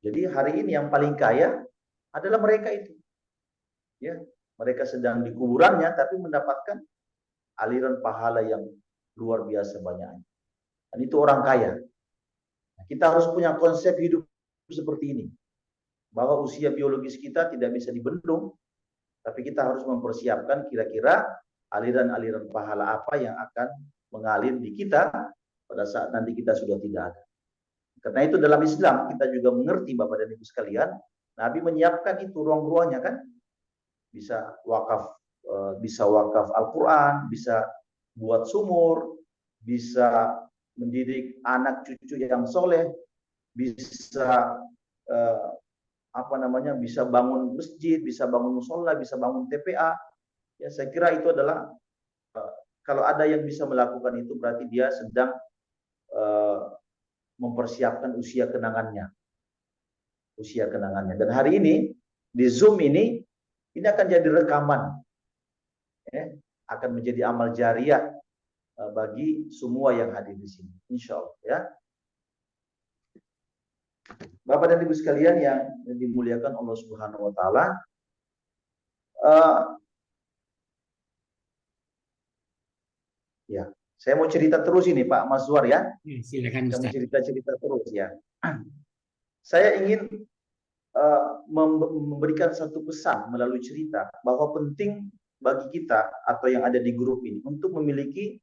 Jadi hari ini yang paling kaya adalah mereka itu. Ya, mereka sedang di kuburannya tapi mendapatkan aliran pahala yang luar biasa banyaknya. Dan itu orang kaya. Kita harus punya konsep hidup seperti ini. Bahwa usia biologis kita tidak bisa dibendung, tapi kita harus mempersiapkan kira-kira aliran-aliran pahala apa yang akan mengalir di kita pada saat nanti kita sudah tidak ada. Karena itu dalam Islam kita juga mengerti Bapak dan Ibu sekalian, Nabi menyiapkan itu ruang-ruangnya kan. Bisa wakaf Al-Quran, bisa buat sumur, bisa mendidik anak cucu yang soleh, bisa bisa bangun masjid, bisa bangun musola, bisa bangun TPA. Ya, saya kira itu adalah kalau ada yang bisa melakukan itu berarti dia sedang mempersiapkan usia kenangannya. Dan hari ini di Zoom ini akan jadi rekaman, ya, akan menjadi amal jariah bagi semua yang hadir di sini, insya Allah. Ya, Bapak dan Ibu sekalian yang dimuliakan Allah Subhanahu Wa Taala, ya, saya mau cerita terus ini Pak Mazwar ya. Silakan. Saya mau cerita terus ya. Saya ingin memberikan satu pesan melalui cerita bahwa penting bagi kita atau yang ada di grup ini untuk memiliki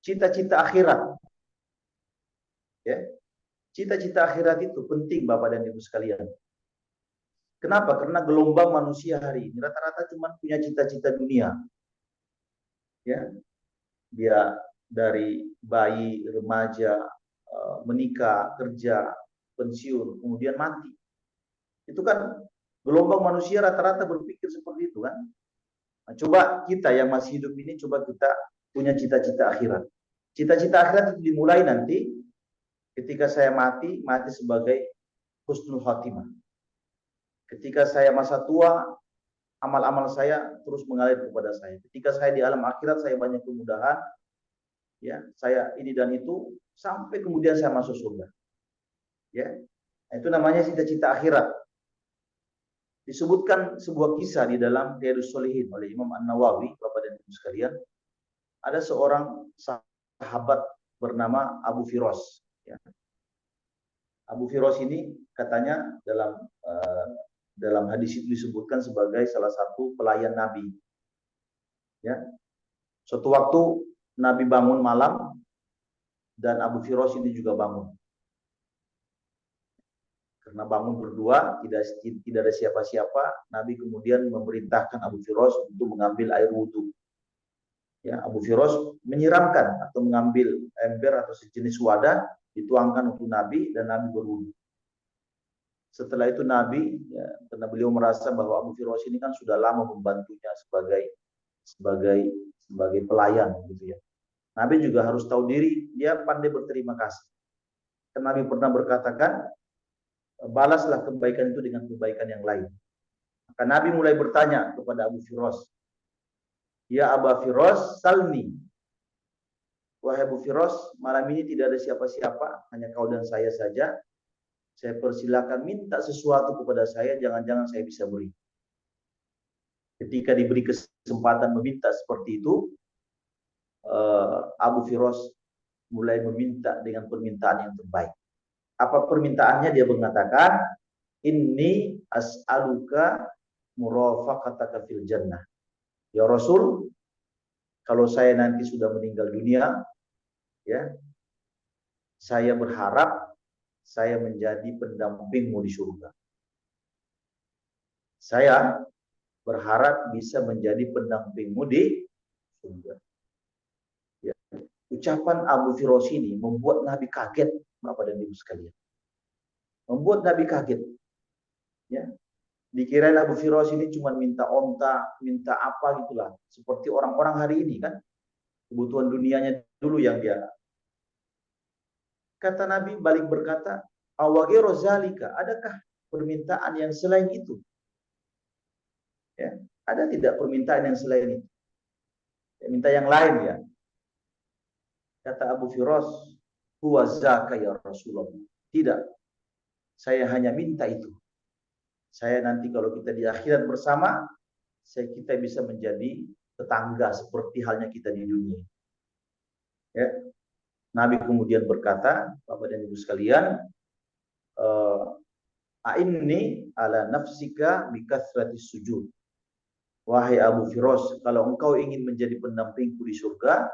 cita-cita akhirat. Ya. Cita-cita akhirat itu penting Bapak dan Ibu sekalian. Kenapa? Karena gelombang manusia hari ini rata-rata cuma punya cita-cita dunia. Ya. Dia dari bayi, remaja, menikah, kerja, pensiun, kemudian mati. Itu kan gelombang manusia rata-rata berpikir seperti itu kan. Nah, coba kita yang masih hidup ini, coba kita punya cita-cita akhirat. Cita-cita akhirat itu dimulai nanti ketika saya mati sebagai husnul khotimah. Ketika saya masa tua, amal-amal saya terus mengalir kepada saya. Ketika saya di alam akhirat, saya banyak kemudahan, ya, saya ini dan itu, sampai kemudian saya masuk surga. Ya, itu namanya cita-cita akhirat. Disebutkan sebuah kisah di dalam Riyadhus Shalihin oleh Imam An-Nawawi, Bapak dan Ibu sekalian. Ada seorang sahabat bernama Abu Firas. Ya. Abu Firas ini katanya dalam hadis itu disebutkan sebagai salah satu pelayan Nabi. Ya. Suatu waktu Nabi bangun malam dan Abu Firas ini juga bangun. Karena bangun berdua, tidak ada siapa-siapa, Nabi kemudian memerintahkan Abu Firas untuk mengambil air wudhu. Ya, Abu Firas menyiramkan atau mengambil ember atau sejenis wadah, dituangkan untuk Nabi dan Nabi berwudhu. Setelah itu Nabi, ya, karena beliau merasa bahwa Abu Firas ini kan sudah lama membantunya sebagai pelayan, gitu ya. Nabi juga harus tahu diri, dia pandai berterima kasih. Karena Nabi pernah berkatakan, balaslah kebaikan itu dengan kebaikan yang lain. Maka Nabi mulai bertanya kepada Abu Firas, ya Abu Firas, salni. Wahai Abu Firas, malam ini tidak ada siapa-siapa, hanya kau dan saya saja. Saya persilakan minta sesuatu kepada saya, jangan-jangan saya bisa beri. Ketika diberi kesempatan meminta seperti itu, Abu Firas mulai meminta dengan permintaan yang terbaik. Apa permintaannya? Dia mengatakan, inni as'aluka murafaqataka fil jannah. Ya Rasul, kalau saya nanti sudah meninggal dunia, ya, saya berharap saya menjadi pendampingmu di surga. Saya berharap bisa menjadi pendampingmu di surga. Ya. Ucapan Abu Firas ini membuat Nabi kaget, Bapak dan Ibu sekalian. Membuat Nabi kaget. Ya. Dikirain Abu Firas ini cuma minta onta, minta apa gitulah. Seperti orang-orang hari ini kan. Kebutuhan dunianya dulu yang dia. Kata Nabi balik berkata, awaghiru zalika, adakah permintaan yang selain itu? Ya, ada tidak permintaan yang selain itu? Ya, minta yang lain ya. Kata Abu Firas, huwa zaka ya Rasulullah. Tidak. Saya hanya minta itu. Saya nanti kalau kita di akhirat bersama, kita bisa menjadi tetangga seperti halnya kita di dunia. Ya. Nabi kemudian berkata, Bapak dan Ibu sekalian, a'inni ala nafsika bikathratis sujud. Wahai Abu Firas, kalau engkau ingin menjadi pendampingku di surga,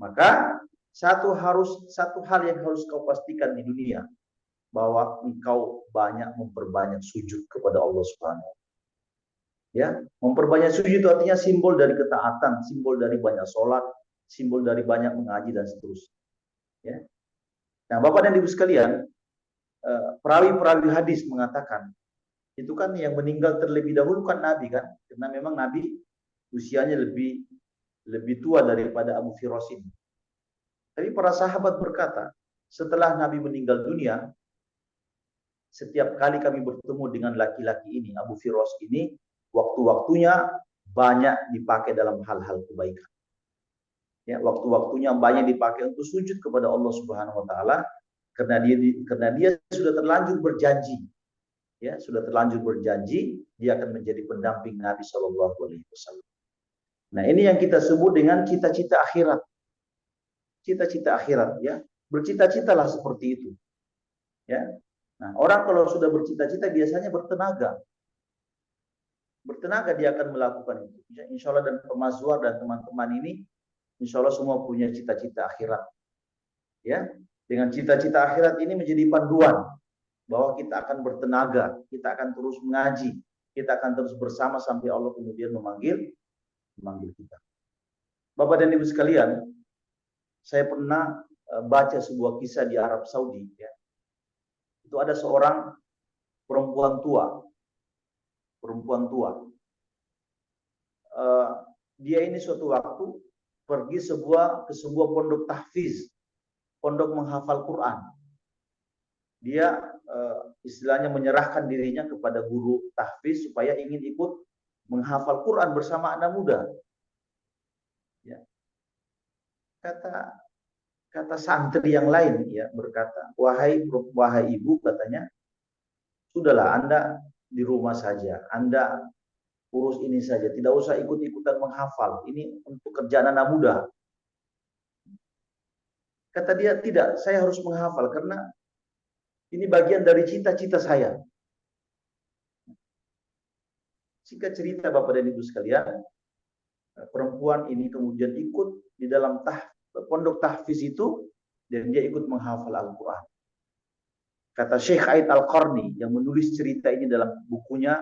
maka satu hal yang harus kau pastikan di dunia, bahwa engkau memperbanyak sujud kepada Allah Subhanahu. Ya, memperbanyak sujud itu artinya simbol dari ketaatan, simbol dari banyak sholat, simbol dari banyak mengaji dan seterusnya. Ya. Nah, Bapak dan Ibu sekalian, perawi-perawi hadis mengatakan, itu kan yang meninggal terlebih dahulu kan Nabi kan, karena memang Nabi usianya lebih tua daripada Abu Firas ini. Tapi para sahabat berkata, setelah Nabi meninggal dunia, setiap kali kami bertemu dengan laki-laki ini, Abu Firas ini, waktu-waktunya banyak dipakai dalam hal-hal kebaikan. Ya, waktu-waktunya banyak dipakai untuk sujud kepada Allah Subhanahu wa taala karena dia sudah terlanjur berjanji. Ya, sudah terlanjur berjanji dia akan menjadi pendamping Nabi Shallallahu alaihi wasallam. Nah, ini yang kita sebut dengan cita-cita akhirat. Cita-cita akhirat ya. Bercita-citalah seperti itu. Ya. Nah, orang kalau sudah bercita-cita biasanya bertenaga. Bertenaga dia akan melakukan itu. Ya, insya Allah dan pemazwar dan teman-teman ini insya Allah semua punya cita-cita akhirat. Ya, dengan cita-cita akhirat ini menjadi panduan bahwa kita akan bertenaga, kita akan terus mengaji, kita akan terus bersama sampai Allah kemudian memanggil kita. Bapak dan Ibu sekalian, saya pernah baca sebuah kisah di Arab Saudi. Ya. Itu ada seorang perempuan tua. Dia ini suatu waktu pergi ke sebuah pondok tahfiz, pondok menghafal Quran. Dia istilahnya menyerahkan dirinya kepada guru tahfiz supaya ingin ikut menghafal Quran bersama anak muda. Ya. Kata santri yang lain ya berkata, wahai ibu, katanya, sudahlah Anda di rumah saja, Anda urus ini saja, tidak usah ikut-ikutan menghafal. Ini untuk kerjaan anak muda. Kata dia, tidak, saya harus menghafal karena ini bagian dari cita-cita saya. Singkat cerita Bapak dan Ibu sekalian, perempuan ini kemudian ikut di dalam pondok tahfiz itu dan dia ikut menghafal Al-Quran. Kata Syekh Aid Al-Qarni yang menulis cerita ini dalam bukunya,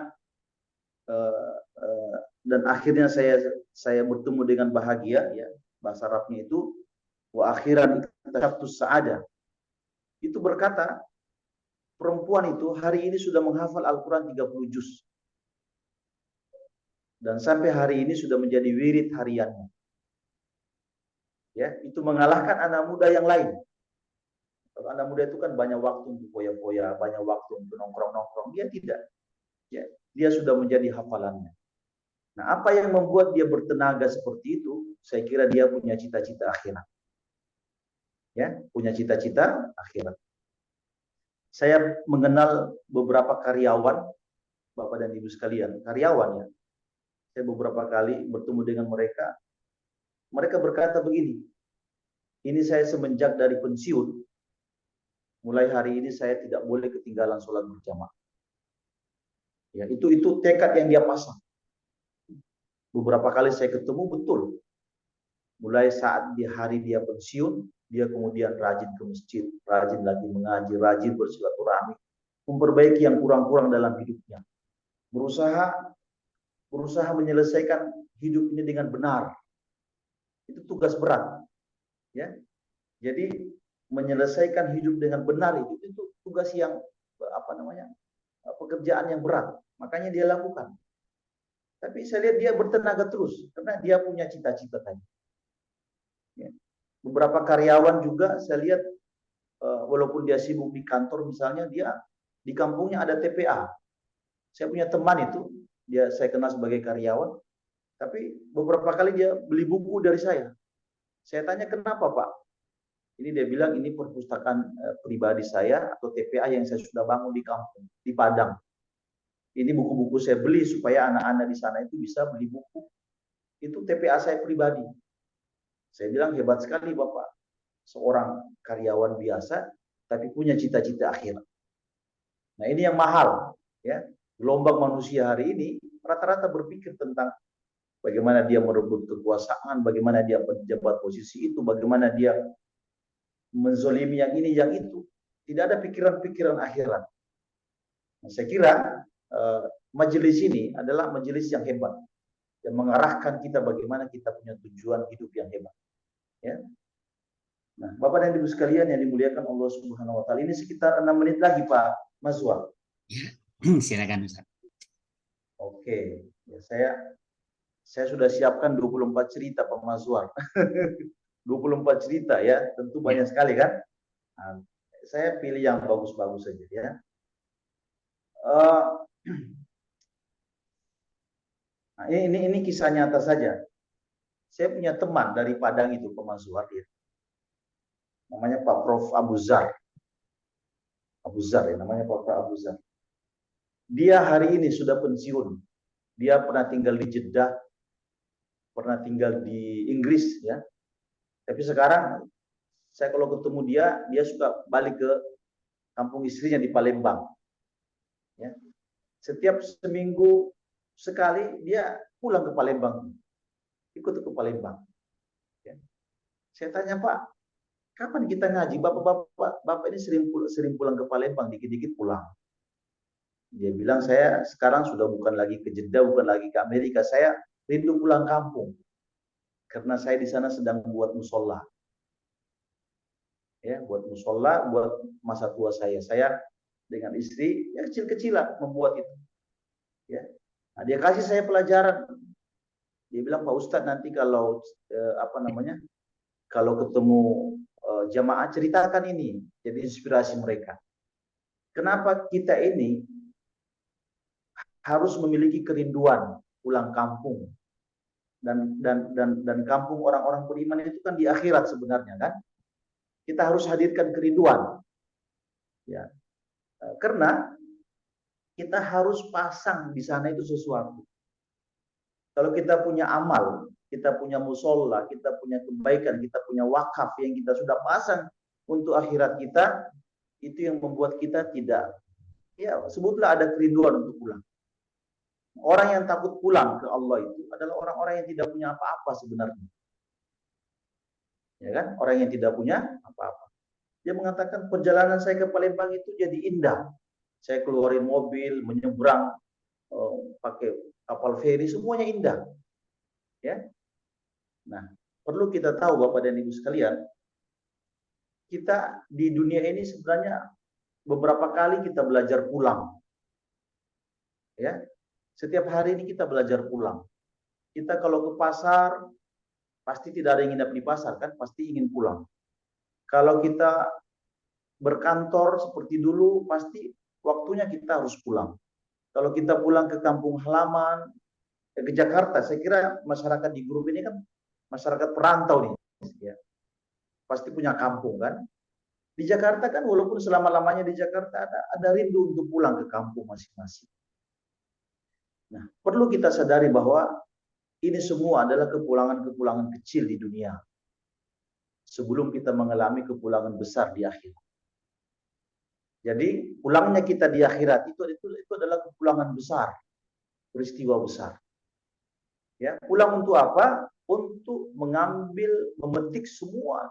dan akhirnya saya bertemu dengan bahagia, ya bahasa Arabnya itu wa akhiran iktasabtus sa'adah. Itu berkata perempuan itu hari ini sudah menghafal Al-Quran 30 juz. Dan sampai hari ini sudah menjadi wirid hariannya. Ya, itu mengalahkan anak muda yang lain. Kalau anak muda itu kan banyak waktu untuk foya-foya, banyak waktu untuk nongkrong-nongkrong. Dia tidak. Ya, dia sudah menjadi hafalannya. Nah, apa yang membuat dia bertenaga seperti itu? Saya kira dia punya cita-cita akhirat. Ya, punya cita-cita akhirat. Saya mengenal beberapa karyawan, Bapak dan Ibu sekalian, karyawan ya. Saya beberapa kali bertemu dengan mereka. Mereka berkata begini, ini saya semenjak dari pensiun, mulai hari ini saya tidak boleh ketinggalan sholat berjamaah. Ya, itu tekad yang dia pasang. Beberapa kali saya ketemu betul. Mulai saat di hari dia pensiun, dia kemudian rajin ke masjid, rajin lagi mengaji, rajin bersilaturahmi, memperbaiki yang kurang-kurang dalam hidupnya. Berusaha menyelesaikan hidup ini dengan benar. Itu tugas berat. Ya. Jadi menyelesaikan hidup dengan benar itu tugas yang pekerjaan yang berat. Makanya dia lakukan. Tapi saya lihat dia bertenaga terus karena dia punya cita-cita tadi. Ya. Beberapa karyawan juga saya lihat walaupun dia sibuk di kantor misalnya, dia di kampungnya ada TPA. Saya punya teman itu, saya kenal sebagai karyawan, tapi beberapa kali dia beli buku dari saya. Saya tanya kenapa Pak? Ini dia bilang ini perpustakaan pribadi saya atau TPA yang saya sudah bangun di kampung, di Padang. Ini buku-buku saya beli supaya anak-anak di sana itu bisa beli buku. Itu TPA saya pribadi. Saya bilang hebat sekali Bapak. Seorang karyawan biasa tapi punya cita-cita akhirat. Nah, ini yang mahal, ya. Gelombang manusia hari ini rata-rata berpikir tentang bagaimana dia merebut kekuasaan, bagaimana dia menjabat posisi itu, bagaimana dia menzolimi yang ini yang itu. Tidak ada pikiran-pikiran akhirat. Nah, saya kira majelis ini adalah majelis yang hebat yang mengarahkan kita bagaimana kita punya tujuan hidup yang hebat. Ya. Nah, Bapak dan Ibu sekalian yang dimuliakan Allah Subhanahu wa taala, ini sekitar 6 menit lagi Pak Mazwar. Ya, silakan Ustaz. Oke, ya, saya sudah siapkan 24 cerita Pak Mazwar. 24 cerita ya, tentu banyak sekali kan. Nah, saya pilih yang bagus-bagus saja ya. Nah, ini kisah nyata saja. Saya punya teman dari Padang itu Pak Mazwar ya. Namanya Pak Prof Abu Zar. Abu Zar ya, namanya Pak Prof Abu Zar. Dia hari ini sudah pensiun. Dia pernah tinggal di Jeddah, pernah tinggal di Inggris ya. Tapi sekarang saya kalau ketemu dia suka balik ke kampung istrinya di Palembang. Ya. Setiap seminggu sekali dia pulang ke Palembang, ikut ke Palembang. Ya. Saya tanya Pak, kapan kita ngaji? Bapak ini sering pulang ke Palembang, dikit-dikit pulang. Dia bilang saya sekarang sudah bukan lagi ke Jeddah, bukan lagi ke Amerika. Saya rindu pulang kampung karena saya di sana sedang buat musola. Ya, buat musola, buat masa tua saya. Saya dengan istri ya kecil-kecilan membuat itu. Ya. Nah, dia kasih saya pelajaran. Dia bilang, Pak Ustadz nanti kalau kalau ketemu jamaah ceritakan ini, jadi inspirasi mereka. Kenapa kita ini harus memiliki kerinduan pulang kampung, dan kampung orang-orang beriman itu kan di akhirat sebenarnya kan. Kita harus hadirkan kerinduan, ya, karena kita harus pasang di sana itu sesuatu. Kalau kita punya amal, kita punya musola, kita punya kebaikan, kita punya wakaf yang kita sudah pasang untuk akhirat kita, itu yang membuat kita tidak, ya sebutlah ada kerinduan untuk pulang. Orang yang takut pulang ke Allah itu adalah orang-orang yang tidak punya apa-apa sebenarnya. Ya kan? Orang yang tidak punya apa-apa. Dia mengatakan perjalanan saya ke Palembang itu jadi indah. Saya keluarin mobil, menyeberang pakai kapal feri, semuanya indah. Ya. Nah, perlu kita tahu Bapak dan Ibu sekalian, kita di dunia ini sebenarnya beberapa kali kita belajar pulang. Ya. Setiap hari ini kita belajar pulang. Kita kalau ke pasar pasti tidak ada yang nginap di pasar kan, pasti ingin pulang. Kalau kita berkantor seperti dulu, pasti waktunya kita harus pulang. Kalau kita pulang ke kampung halaman, ke Jakarta, saya kira masyarakat di grup ini kan masyarakat perantau nih, ya. Pasti punya kampung kan. Di Jakarta kan walaupun selama-lamanya di Jakarta ada rindu untuk pulang ke kampung masing-masing. Nah, perlu kita sadari bahwa ini semua adalah kepulangan-kepulangan kecil di dunia. Sebelum kita mengalami kepulangan besar di akhirat. Jadi pulangnya kita di akhirat itu adalah kepulangan besar, peristiwa besar. Ya, pulang untuk apa? Untuk mengambil, memetik semua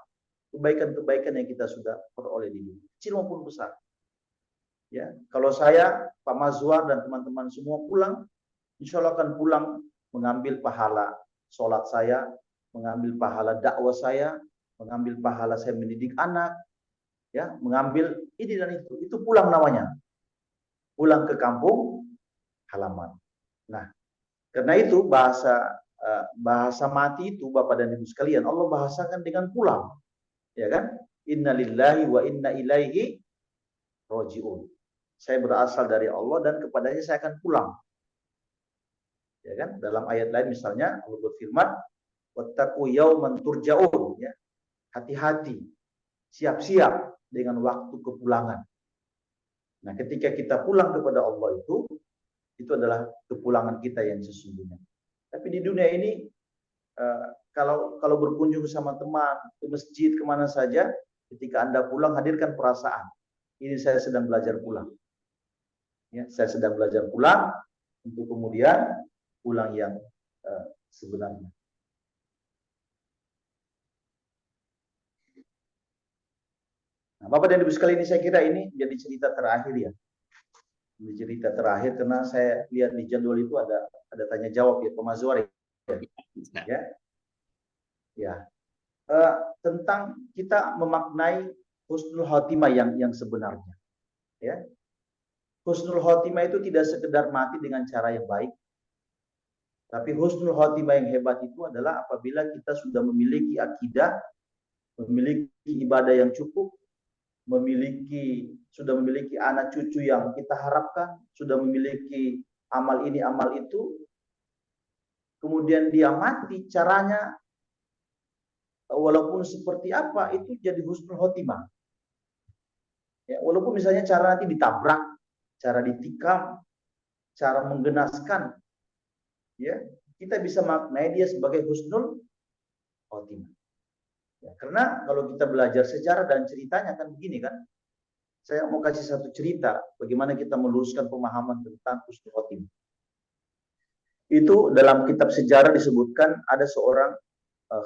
kebaikan-kebaikan yang kita sudah peroleh di dunia, kecil maupun besar. Ya, kalau saya, Pak Mazwar dan teman-teman semua pulang, insya Allah akan pulang mengambil pahala sholat saya, mengambil pahala dakwah saya, mengambil pahala saya mendidik anak, ya, mengambil ini dan itu pulang namanya, pulang ke kampung halaman. Nah, karena itu bahasa mati itu Bapak dan Ibu sekalian Allah bahasakan dengan pulang, ya kan? Innalillahi wa inna ilaihi rajiun. Saya berasal dari Allah dan kepadanya saya akan pulang. Ya kan? Dalam ayat lain misalnya Allah berfirman, wattaqu yauman turja'un, ya. Hati-hati, siap-siap dengan waktu kepulangan. Nah, ketika kita pulang kepada Allah itu adalah kepulangan kita yang sesungguhnya. Tapi di dunia ini kalau berkunjung sama teman ke masjid kemana saja, ketika Anda pulang hadirkan perasaan. Ini saya sedang belajar pulang. Ya, saya sedang belajar pulang untuk kemudian pulang yang sebenarnya. Nah, Bapak dan Ibu sekalian, ini saya kira ini jadi cerita terakhir ya. Ini cerita terakhir karena saya lihat di jadwal itu ada tanya jawab ya, Pak Mazwar ya. Ya. Tentang kita memaknai husnul khotimah yang sebenarnya. Ya. Husnul khotimah itu tidak sekedar mati dengan cara yang baik. Tapi husnul khotimah yang hebat itu adalah apabila kita sudah memiliki akidah, memiliki ibadah yang cukup, sudah memiliki anak cucu yang kita harapkan, sudah memiliki amal ini, amal itu, kemudian dia mati, caranya walaupun seperti apa, itu jadi husnul khotimah. Ya, walaupun misalnya cara nanti ditabrak, cara ditikam, cara menggenaskan, ya, kita bisa maknai dia sebagai husnul khotimah. Ya, karena kalau kita belajar sejarah dan ceritanya kan begini kan. Saya mau kasih satu cerita bagaimana kita meluruskan pemahaman tentang husnul khotimah. Itu dalam kitab sejarah disebutkan ada seorang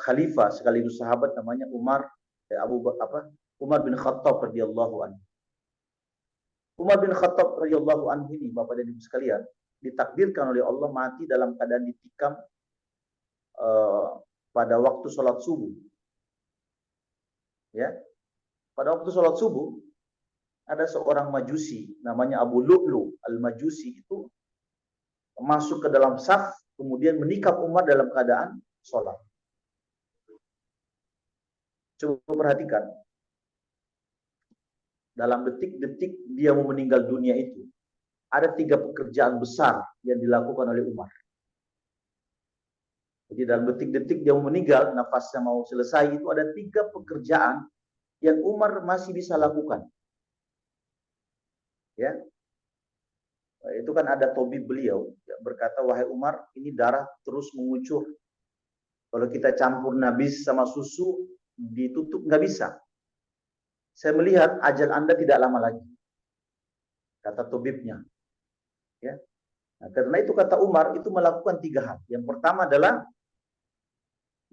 khalifah sekaligus sahabat namanya Umar bin Khattab radhiyallahu anhu. Umar bin Khattab radhiyallahu anhu ini Bapak dan Ibu sekalian ditakdirkan oleh Allah mati dalam keadaan ditikam pada waktu sholat subuh. Ya, pada waktu sholat subuh ada seorang majusi namanya Abu Lu'lu al-Majusi itu masuk ke dalam saf kemudian menikam Umar dalam keadaan sholat. Coba perhatikan, dalam detik-detik dia mau meninggal dunia itu, ada 3 pekerjaan besar yang dilakukan oleh Umar. Jadi dalam detik-detik dia mau meninggal, nafasnya mau selesai, itu ada 3 pekerjaan yang Umar masih bisa lakukan. Ya, itu kan ada tabib beliau yang berkata, wahai Umar, ini darah terus mengucur. Kalau kita campur nabis sama susu, ditutup nggak bisa. Saya melihat ajal Anda tidak lama lagi, kata tabibnya. Ya, nah, karena itu kata Umar itu melakukan 3 hal. Yang pertama adalah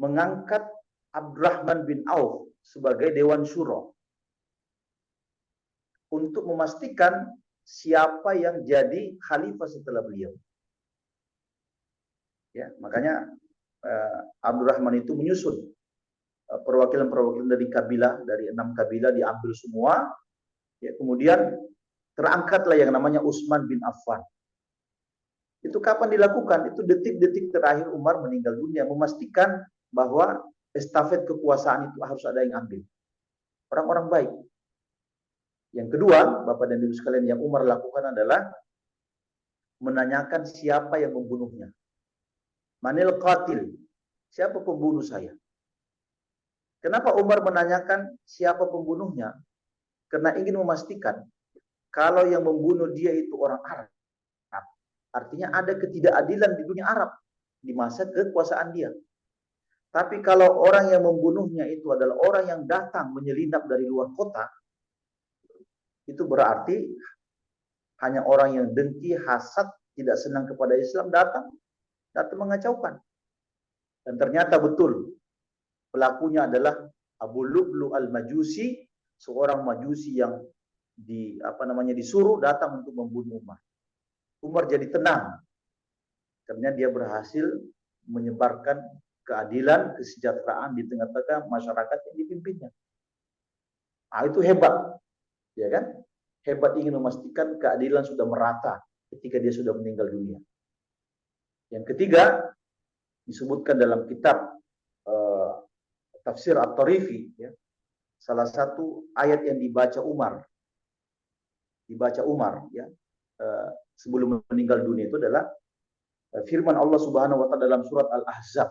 mengangkat Abdurrahman bin Auf sebagai Dewan Syuro untuk memastikan siapa yang jadi khalifah setelah beliau. Ya, makanya Abdurrahman itu menyusun perwakilan-perwakilan dari kabilah, dari 6 kabilah diambil semua. Ya, kemudian terangkatlah yang namanya Utsman bin Affan. Itu kapan dilakukan? Itu detik-detik terakhir Umar meninggal dunia, memastikan bahwa estafet kekuasaan itu harus ada yang ambil. Orang-orang baik. Yang kedua, Bapak dan Ibu sekalian, yang Umar lakukan adalah menanyakan siapa yang membunuhnya. Manil qatil? Siapa pembunuh saya? Kenapa Umar menanyakan siapa pembunuhnya? Karena ingin memastikan kalau yang membunuh dia itu orang Arab. Artinya ada ketidakadilan di dunia Arab di masa kekuasaan dia. Tapi kalau orang yang membunuhnya itu adalah orang yang datang menyelinap dari luar kota, itu berarti hanya orang yang dengki, hasad, tidak senang kepada Islam datang mengacaukan. Dan ternyata betul pelakunya adalah Abu Lu'lu' al-Majusi, seorang Majusi yang disuruh datang untuk membunuh Umar. Umar jadi tenang karena dia berhasil menyebarkan keadilan, kesejahteraan di tengah-tengah masyarakat yang dipimpinnya. Itu hebat, ya kan? Hebat ingin memastikan keadilan sudah merata ketika dia sudah meninggal dunia. Yang ketiga disebutkan dalam kitab Tafsir At-Tarifi, ya, salah satu ayat yang dibaca Umar, ya, sebelum meninggal dunia itu adalah firman Allah Subhanahu wa taala dalam surat Al-Ahzab.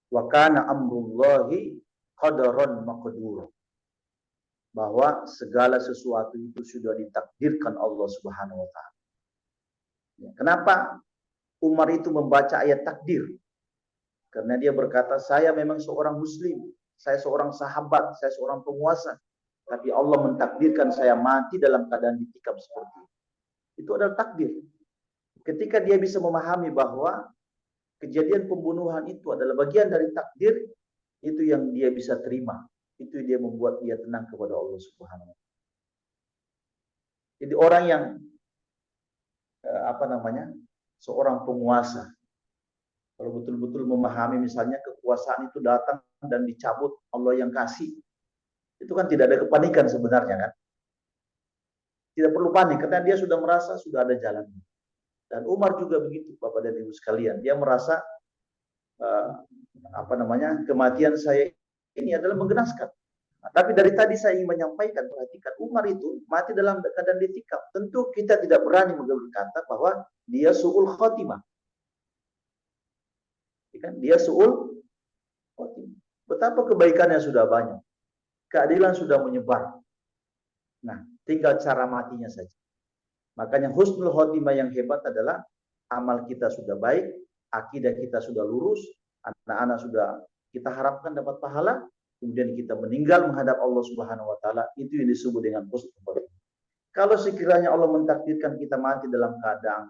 Wa kana amrullahi qadaran maqdura. Bahwa segala sesuatu itu sudah ditakdirkan Allah Subhanahu wa taala. Ya, kenapa Umar itu membaca ayat takdir? Karena dia berkata, saya memang seorang muslim, saya seorang sahabat, saya seorang penguasa. Tapi Allah mentakdirkan saya mati dalam keadaan ditikam seperti itu. Itu adalah takdir. Ketika dia bisa memahami bahwa kejadian pembunuhan itu adalah bagian dari takdir, itu yang dia bisa terima. Itu dia membuat dia tenang kepada Allah Subhanahu wa taala. Jadi orang yang seorang penguasa, kalau betul-betul memahami misalnya kekuasaan itu datang dan dicabut Allah yang kasih, itu kan tidak ada kepanikan sebenarnya kan. Tidak perlu panik karena dia sudah merasa sudah ada jalannya. Dan Umar juga begitu, Bapak dan Ibu sekalian. Dia merasa kematian saya ini adalah menggenaskan. Nah, tapi dari tadi saya ingin menyampaikan, perhatikan, Umar itu mati dalam keadaan ditikam. Tentu kita tidak berani berkata bahwa dia su'ul khotimah. Dia su'ul khotimah. Betapa kebaikannya sudah banyak. Keadilan sudah menyebar. Nah, tinggal cara matinya saja. Makanya husnul khotimah yang hebat adalah amal kita sudah baik, akidah kita sudah lurus, anak-anak sudah kita harapkan dapat pahala, kemudian kita meninggal menghadap Allah Subhanahu wa taala, itu yang disebut dengan husnul khotimah. Kalau sekiranya Allah mentakdirkan kita mati dalam keadaan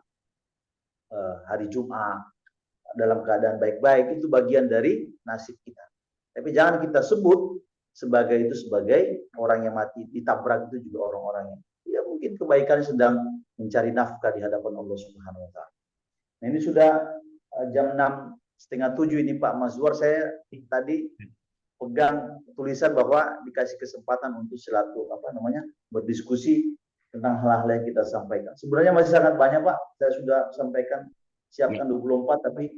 hari Jumat, dalam keadaan baik-baik, itu bagian dari nasib kita. Tapi jangan kita sebut sebagai orang yang mati ditabrak, itu juga orang-orang yang ya mungkin kebaikan sedang mencari nafkah di hadapan Allah Subhanahu wa taala. Nah, ini sudah jam 6:30 ini Pak Mazwar, saya tadi pegang tulisan bahwa dikasih kesempatan untuk berdiskusi tentang hal-hal yang kita sampaikan. Sebenarnya masih sangat banyak Pak, saya sudah sampaikan siapkan 24 tapi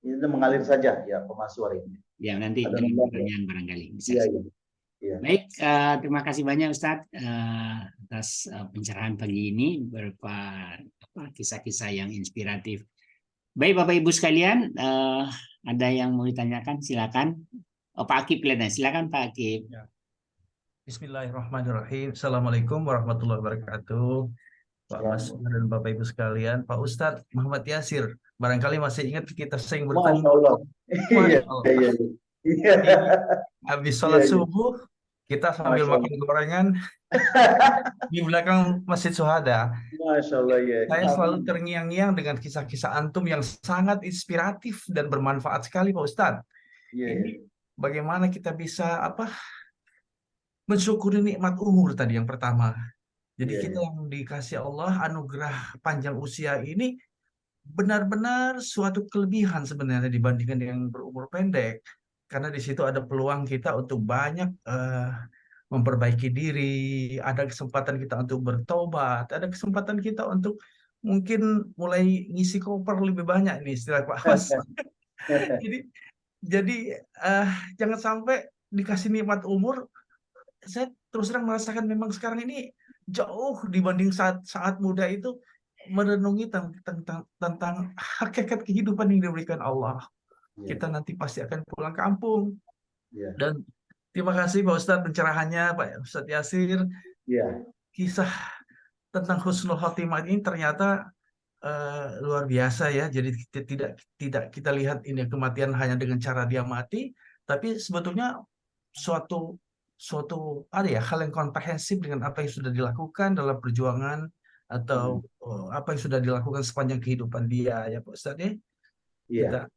ini mengalir saja ya Pak Maswar ini. Ya, nanti Ada dengan 16 ya. pertanyaan barangkali bisa. Iya, iya. Iya. Baik, terima kasih banyak Ustadz atas pencerahan pagi ini berupa kisah-kisah yang inspiratif. Baik Bapak Ibu sekalian, ada yang mau ditanyakan silakan. Pak Akib, silakan Pak Akib. Ya. Bismillahirrahmanirrahim. Assalamualaikum warahmatullahi wabarakatuh. Pak Mas dan Bapak Ibu sekalian, Pak Ustadz Muhammad Yasir, barangkali masih ingat kita sering bertemu. Masya Allah. Masya Allah. Iya, iya. Habis sholat subuh, kita sambil makan gorengan di belakang Masjid Syuhada. Masya Allah, ya. Saya selalu terngiang-ngiang dengan kisah-kisah antum yang sangat inspiratif dan bermanfaat sekali, Pak Ustadz. Ini bagaimana kita bisa mensyukuri nikmat umur tadi yang pertama. Jadi kita yang dikasih Allah anugerah panjang usia ini benar-benar suatu kelebihan sebenarnya dibandingkan yang berumur pendek. Karena di situ ada peluang kita untuk banyak memperbaiki diri, ada kesempatan kita untuk bertobat, ada kesempatan kita untuk mungkin mulai ngisi koper lebih banyak ini istilah Pak Mas. jadi jangan sampai dikasih nikmat umur. Saya terus terang merasakan memang sekarang ini jauh dibanding saat muda itu merenungi tentang hakikat kehidupan yang diberikan Allah. Kita nanti pasti akan pulang kampung. Dan terima kasih Pak Ustadz pencerahannya, Pak Ustadz Yasir. Kisah tentang husnul khotimah ini ternyata luar biasa ya. Jadi tidak kita lihat ini kematian hanya dengan cara dia mati, tapi sebetulnya suatu hal yang komprehensif dengan apa yang sudah dilakukan dalam perjuangan atau apa yang sudah dilakukan sepanjang kehidupan dia ya Pak Ustadz ya.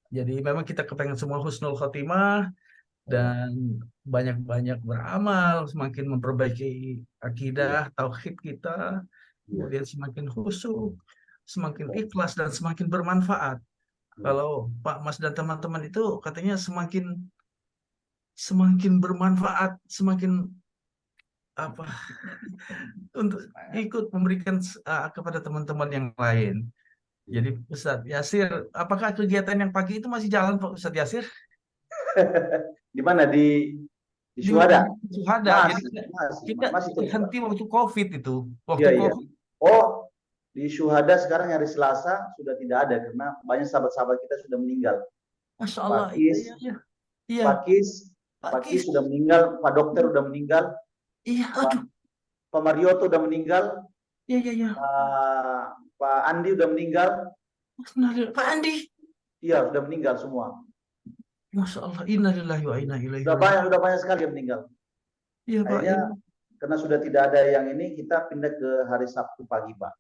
Jadi memang kita kepengen semua husnul khotimah dan banyak-banyak beramal, semakin memperbaiki akidah, tauhid kita, kemudian semakin khusyuk, semakin ikhlas dan semakin bermanfaat. Kalau Pak Mas dan teman-teman itu katanya semakin bermanfaat, semakin untuk ikut memberikan kepada teman-teman yang lain. Jadi Ustadz Yasir, apakah kegiatan yang pagi itu masih jalan Pak Ustadz Yasir? Di mana di Syuhada? Syuhada. Jadi kita terhenti waktu COVID itu. COVID. Oh, di Syuhada sekarang hari Selasa sudah tidak ada karena banyak sahabat-sahabat kita sudah meninggal. Masya Allah. Pak Kis sudah meninggal, Pak Dokter sudah meninggal. Iya, Pak Marioto sudah meninggal. Iya. Pak Andi sudah meninggal. Pak Andi? Iya, sudah meninggal semua. Masya Allah, innalillahi wa inna ilaihi raji'un. Sudah banyak sekali yang meninggal. Iya, Pak. Karena sudah tidak ada yang ini, kita pindah ke hari Sabtu pagi, Pak.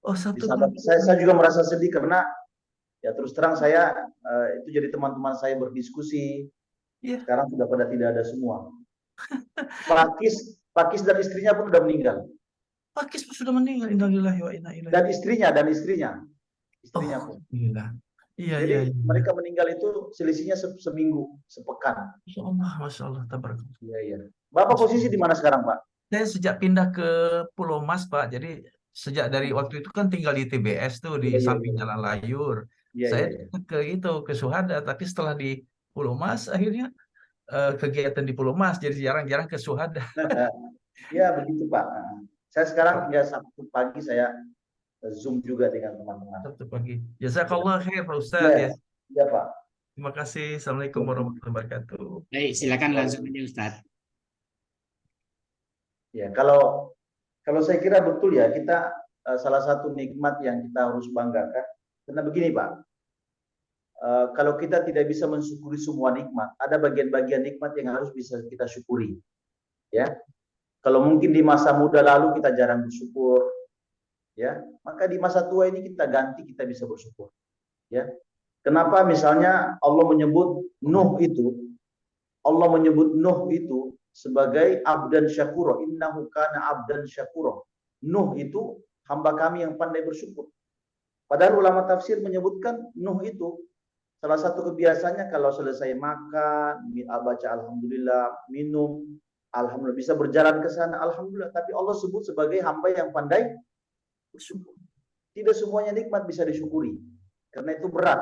Oh, Sabtu pagi. Saya juga merasa sedih karena ya terus terang saya itu jadi teman-teman saya berdiskusi. Sekarang sudah pada tidak ada semua. Pak Kis dan istrinya pun sudah meninggal. Pak Kis sudah meninggal, innalillahi wa inna ilaihi. Dan istrinya pun. Iya. Mereka meninggal itu selisihnya seminggu, sepekan. Masya Allah, tabarakallah. Iya. Bapak posisi di mana sekarang, Pak? Saya sejak pindah ke Pulau Mas, Pak. Jadi sejak dari waktu itu kan tinggal di TBS tuh di samping Jalan Layur. Saya ke Syuhada, tapi setelah di Pulau Mas akhirnya kegiatan di Pulau Mas, jadi jarang-jarang ke Syuhada. Ya begitu Pak. Saya sekarang ya Sabtu pagi saya Zoom juga dengan teman-teman. Sabtu pagi. Jazakallah khair Pak Ustadz. Ya Pak. Terima kasih. Assalamualaikum warahmatullahi wabarakatuh. Baik, silakan langsung aja Ustadz. Ya kalau saya kira betul ya, kita salah satu nikmat yang kita harus banggakan. Karena begini Pak, kalau kita tidak bisa mensyukuri semua nikmat, ada bagian-bagian nikmat yang harus bisa kita syukuri. Ya, kalau mungkin di masa muda lalu kita jarang bersyukur, ya, maka di masa tua ini kita ganti, kita bisa bersyukur. Ya, kenapa misalnya Allah menyebut Nuh itu sebagai abdan syakuro, innahu kana abdan syakuro. Nuh itu hamba kami yang pandai bersyukur. Padahal ulama tafsir menyebutkan Nuh itu salah satu kebiasaannya kalau selesai makan, baca alhamdulillah, minum, alhamdulillah, bisa berjalan ke sana, alhamdulillah. Tapi Allah sebut sebagai hamba yang pandai bersyukur. Tidak semuanya nikmat bisa disyukuri. karena itu berat.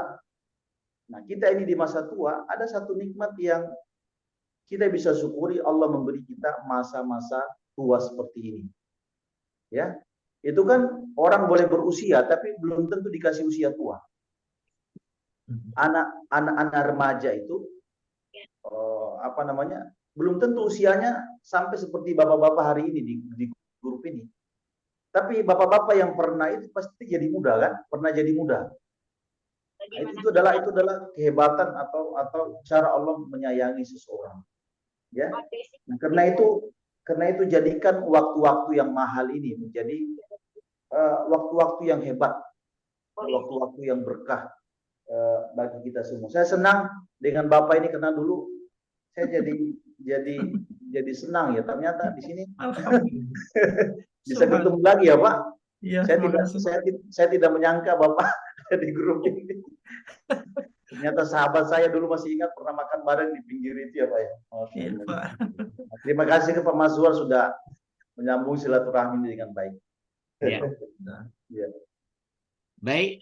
Nah, kita ini di masa tua ada satu nikmat yang kita bisa syukuri, Allah memberi kita masa-masa tua seperti ini. Ya, itu kan orang boleh berusia tapi belum tentu dikasih usia tua. Anak-anak remaja itu belum tentu usianya sampai seperti bapak-bapak hari ini di grup ini. Tapi bapak-bapak yang pernah itu pasti jadi muda kan, pernah jadi muda. Nah, itu adalah kehebatan atau cara Allah menyayangi seseorang. Ya. Nah, karena itu jadikan waktu-waktu yang mahal ini menjadi waktu-waktu yang hebat, waktu-waktu yang berkah bagi kita semua. Saya senang dengan Bapak ini karena dulu saya jadi senang ya. Ternyata di sini bisa ketemu lagi ya Pak. Ya, saya tidak menyangka Bapak ada di grup ini. Ternyata sahabat saya dulu masih ingat pernah makan bareng di pinggir itu ya Pak ya. Iya, Pak. Terima kasih ke Pak Mazwar sudah menyambung silaturahmi dengan baik. Ya. Ya. Baik,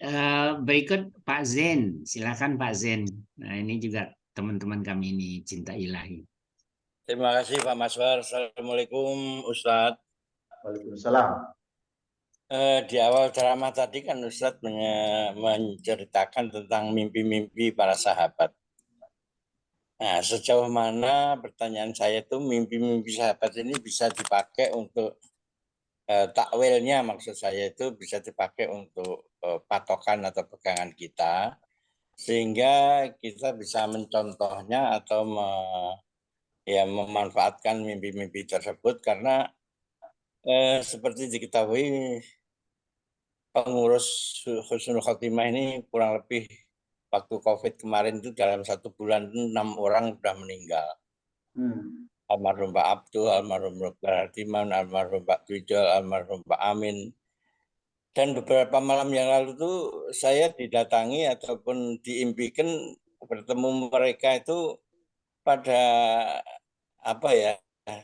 berikut Pak Zen. Silakan Pak Zen. Nah, ini juga teman-teman kami ini cinta ilahi. Terima kasih Pak Mazwar. Assalamualaikum Ustadz. Waalaikumsalam. Di awal ceramah tadi kan Ustadz menceritakan tentang mimpi-mimpi para sahabat. Nah, sejauh mana pertanyaan saya itu mimpi-mimpi sahabat ini bisa dipakai untuk takwilnya, maksud saya itu bisa dipakai untuk patokan atau pegangan kita, sehingga kita bisa mencontohnya atau memanfaatkan mimpi-mimpi tersebut, karena seperti diketahui pengurus Husnul Khotimah ini kurang lebih waktu COVID kemarin itu dalam 1 bulan 6 orang sudah meninggal. Almarhum Pak Abdul, almarhum Dr. Hardiman, almarhum Pak Twijol, almarhum Pak Amin. Dan beberapa malam yang lalu itu saya didatangi ataupun diimpikan bertemu mereka itu pada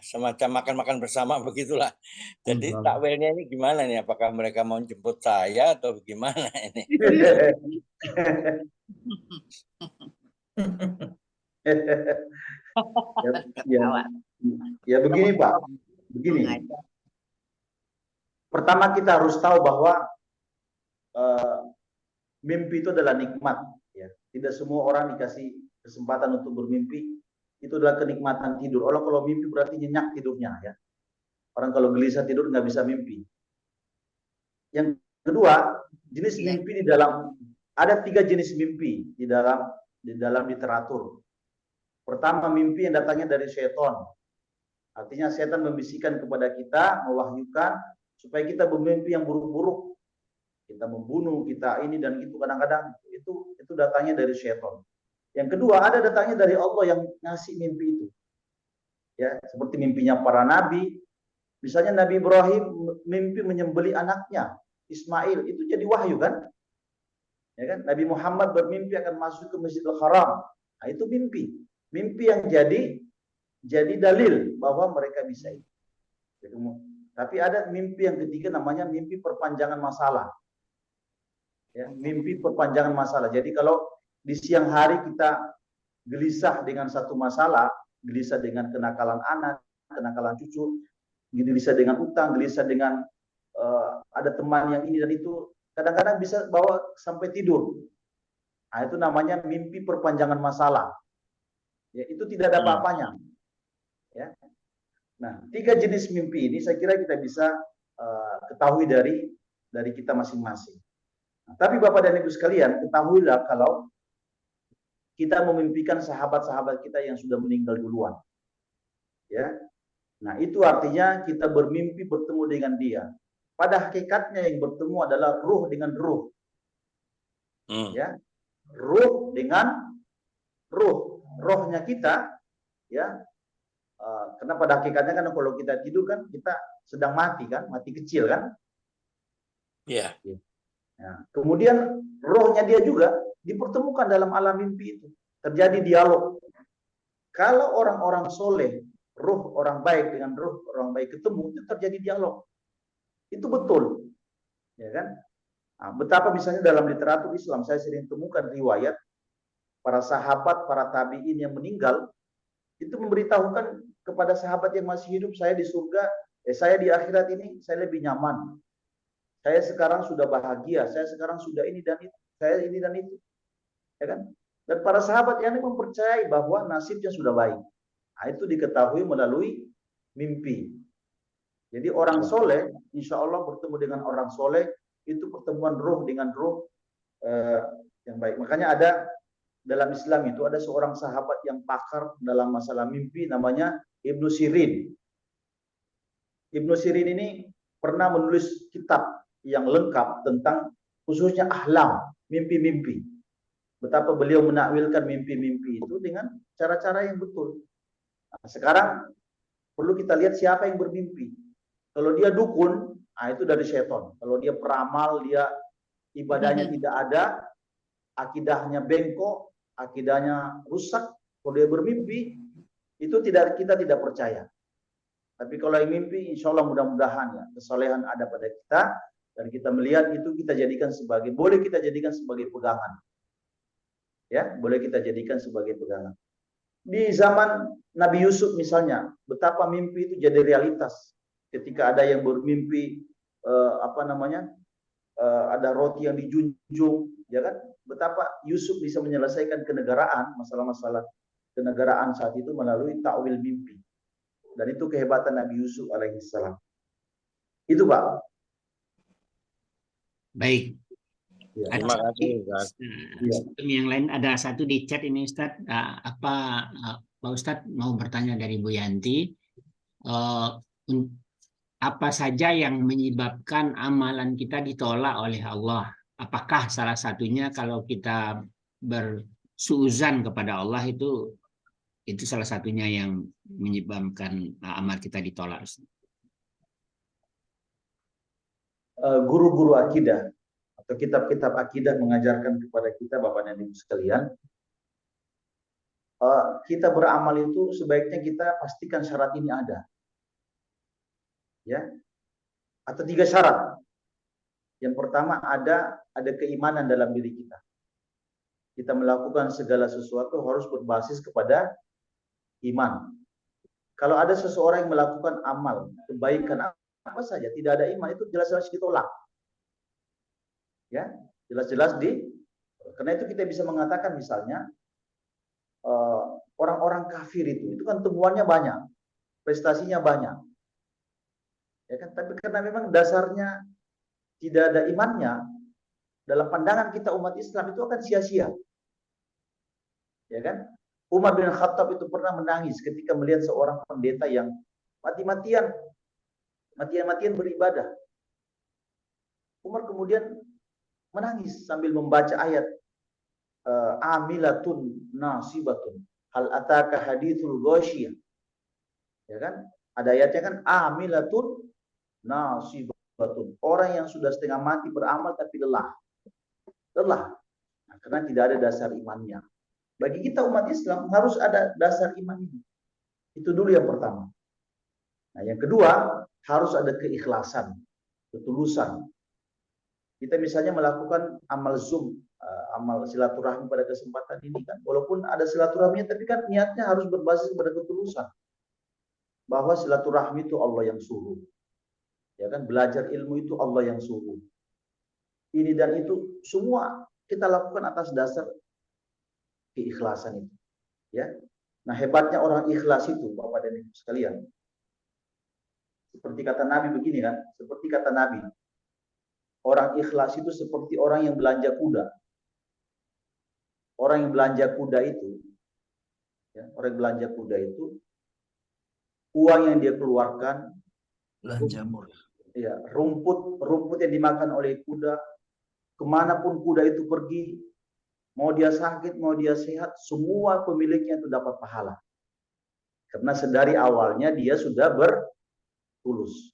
semacam makan-makan bersama begitulah. Jadi takwilnya ini gimana nih? Apakah mereka mau jemput saya atau gimana ini? Ya begini Pak, begini. Pertama kita harus tahu bahwa mimpi itu adalah nikmat. Ya. Tidak semua orang dikasih kesempatan untuk bermimpi. Itu adalah kenikmatan tidur. Orang kalau mimpi berarti nyenyak tidurnya. Ya. Orang kalau gelisah tidur nggak bisa mimpi. Yang kedua, jenis mimpi ada 3 jenis mimpi di dalam literatur. Pertama, mimpi yang datangnya dari setan. Artinya setan membisikkan kepada kita, mewahyukan supaya kita bermimpi yang buruk-buruk. Kita membunuh, kita ini dan itu, kadang-kadang itu datangnya dari setan. Yang kedua, ada datangnya dari Allah yang ngasih mimpi itu. Ya, seperti mimpinya para nabi. Misalnya Nabi Ibrahim mimpi menyembelih anaknya Ismail, itu jadi wahyu kan? Ya kan? Nabi Muhammad bermimpi akan masuk ke Masjidil Haram. Nah, itu mimpi. Mimpi yang jadi dalil bahwa mereka bisa itu. Tapi ada mimpi yang ketiga namanya mimpi perpanjangan masalah. Ya, mimpi perpanjangan masalah. Jadi kalau di siang hari kita gelisah dengan satu masalah, gelisah dengan kenakalan anak, kenakalan cucu, gelisah dengan utang, gelisah dengan ada teman yang ini dan itu, kadang-kadang bisa bawa sampai tidur. Nah, itu namanya mimpi perpanjangan masalah. Ya, itu tidak ada apa-apanya. Ya. Nah, 3 jenis mimpi ini saya kira kita bisa ketahui dari kita masing-masing. Nah, tapi Bapak dan Ibu sekalian, ketahuilah kalau kita memimpikan sahabat-sahabat kita yang sudah meninggal duluan. Ya. Nah, itu artinya kita bermimpi bertemu dengan dia. Pada hakikatnya yang bertemu adalah ruh dengan ruh. Ya. Ruh dengan ruh. Rohnya kita, ya, karena pada hakikatnya kan kalau kita tidur kan kita sedang mati kan, mati kecil kan. Iya. Nah, kemudian rohnya dia juga dipertemukan dalam alam mimpi itu, terjadi dialog. Kalau orang-orang soleh, ruh orang baik dengan ruh orang baik ketemu, itu terjadi dialog. Itu betul, ya kan? Nah, betapa misalnya dalam literatur Islam saya sering temukan riwayat para sahabat, para tabi'in yang meninggal itu memberitahukan kepada sahabat yang masih hidup, saya di surga, saya di akhirat ini saya lebih nyaman. Saya sekarang sudah bahagia, saya sekarang sudah ini dan itu, saya ini dan itu. Ya kan? Dan para sahabat yang mempercayai bahwa nasibnya sudah baik. Nah, itu diketahui melalui mimpi. Jadi orang soleh, insya Allah bertemu dengan orang soleh, itu pertemuan roh dengan roh yang baik. Makanya ada dalam Islam itu ada seorang sahabat yang pakar dalam masalah mimpi, namanya Ibnu Sirin. Ibnu Sirin ini pernah menulis kitab yang lengkap tentang khususnya ahlam, mimpi-mimpi. Betapa beliau menakwilkan mimpi-mimpi itu dengan cara-cara yang betul. Nah, sekarang perlu kita lihat siapa yang bermimpi. Kalau dia dukun, nah itu dari setan. Kalau dia peramal, dia ibadahnya tidak ada, akidahnya bengkok, akidahnya rusak. Kalau dia bermimpi, itu kita tidak percaya. Tapi kalau yang mimpi, insya Allah mudah-mudahan ya kesolehan ada pada kita dan kita melihat itu kita jadikan sebagai, boleh kita jadikan sebagai pegangan. Ya, boleh kita jadikan sebagai pegangan. Di zaman Nabi Yusuf misalnya, betapa mimpi itu jadi realitas. Ketika ada yang bermimpi ada roti yang dijunjung, ya kan? Betapa Yusuf bisa menyelesaikan kenegaraan, masalah-masalah kenegaraan saat itu melalui ta'wil mimpi. Dan itu kehebatan Nabi Yusuf alaihissalam. Itu Pak. Baik. Ya. Terima kasih, Ustaz. Yang lain ada satu di chat ini Ustaz. Pak Ustadz mau bertanya dari Bu Yanti. Apa saja yang menyebabkan amalan kita ditolak oleh Allah? Apakah salah satunya kalau kita bersuuzan kepada Allah itu salah satunya yang menyebabkan amal kita ditolak? Guru-guru akidah atau kitab-kitab akidah mengajarkan kepada kita, Bapak dan Ibu sekalian, kita beramal itu sebaiknya kita pastikan syarat ini ada. Ya, atau 3 syarat. Yang pertama ada keimanan dalam diri kita. Kita melakukan segala sesuatu harus berbasis kepada iman. Kalau ada seseorang yang melakukan amal kebaikan apa saja tidak ada iman, itu jelas-jelas ditolak. Ya, jelas-jelas karena itu kita bisa mengatakan misalnya orang-orang kafir itu kan temuannya banyak, prestasinya banyak. Ya kan? Tapi karena memang dasarnya tidak ada imannya, dalam pandangan kita umat Islam itu akan sia-sia. Ya kan? Umar bin Khattab itu pernah menangis ketika melihat seorang pendeta yang mati-matian beribadah. Umar kemudian menangis sambil membaca ayat amilatun nasibatun hal ataka hadithul ghasyiyah. Ya kan? Ada ayatnya kan amilatun nasibatun, orang yang sudah setengah mati beramal tapi lelah. Nah, karena tidak ada dasar imannya. Bagi kita umat Islam harus ada dasar iman ini. Itu dulu yang pertama. Nah, yang kedua harus ada keikhlasan, ketulusan. Kita misalnya melakukan amal Zoom, amal silaturahmi pada kesempatan ini kan, walaupun ada silaturahminya, tapi kan niatnya harus berbasis pada ketulusan. Bahwa silaturahmi itu Allah yang suruh. Ya kan, belajar ilmu itu Allah yang suruh. Ini dan itu semua kita lakukan atas dasar keikhlasan itu. Ya. Nah, hebatnya orang ikhlas itu, Bapak dan Ibu sekalian. Seperti kata Nabi begini kan, seperti kata Nabi, orang ikhlas itu seperti orang yang belanja kuda. Orang yang belanja kuda itu, ya, orang yang belanja kuda itu, uang yang dia keluarkan, Belanja murah. Ya, rumput yang dimakan oleh kuda, kemanapun kuda itu pergi, mau dia sakit, mau dia sehat, semua pemiliknya itu dapat pahala. Karena sedari awalnya dia sudah bertulus.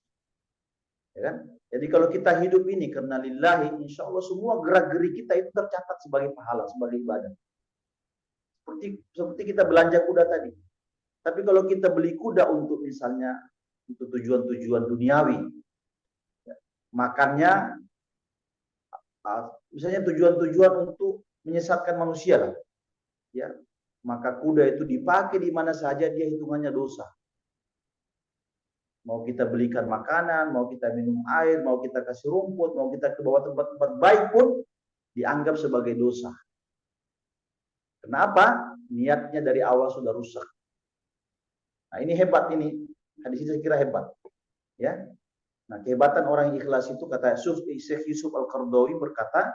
Ya kan? Jadi kalau kita hidup ini karena lillahi, insya Allah semua gerak-geri kita itu tercatat sebagai pahala, sebagai ibadah. Seperti kita belanja kuda tadi. Tapi kalau kita beli kuda untuk misalnya untuk tujuan-tujuan duniawi, makannya misalnya tujuan-tujuan untuk menyesatkan manusia lah, ya, maka kuda itu dipakai di mana saja dia hitungannya dosa. Mau kita belikan makanan, mau kita minum air, mau kita kasih rumput, mau kita ke bawah tempat-tempat baik pun dianggap sebagai dosa. Kenapa? Niatnya dari awal sudah rusak. Nah, ini hebat ini. Hadis ini saya kira hebat. Ya. Nah, kehebatan orang yang ikhlas itu, kata Syekh Yusuf Al-Qaradawi berkata,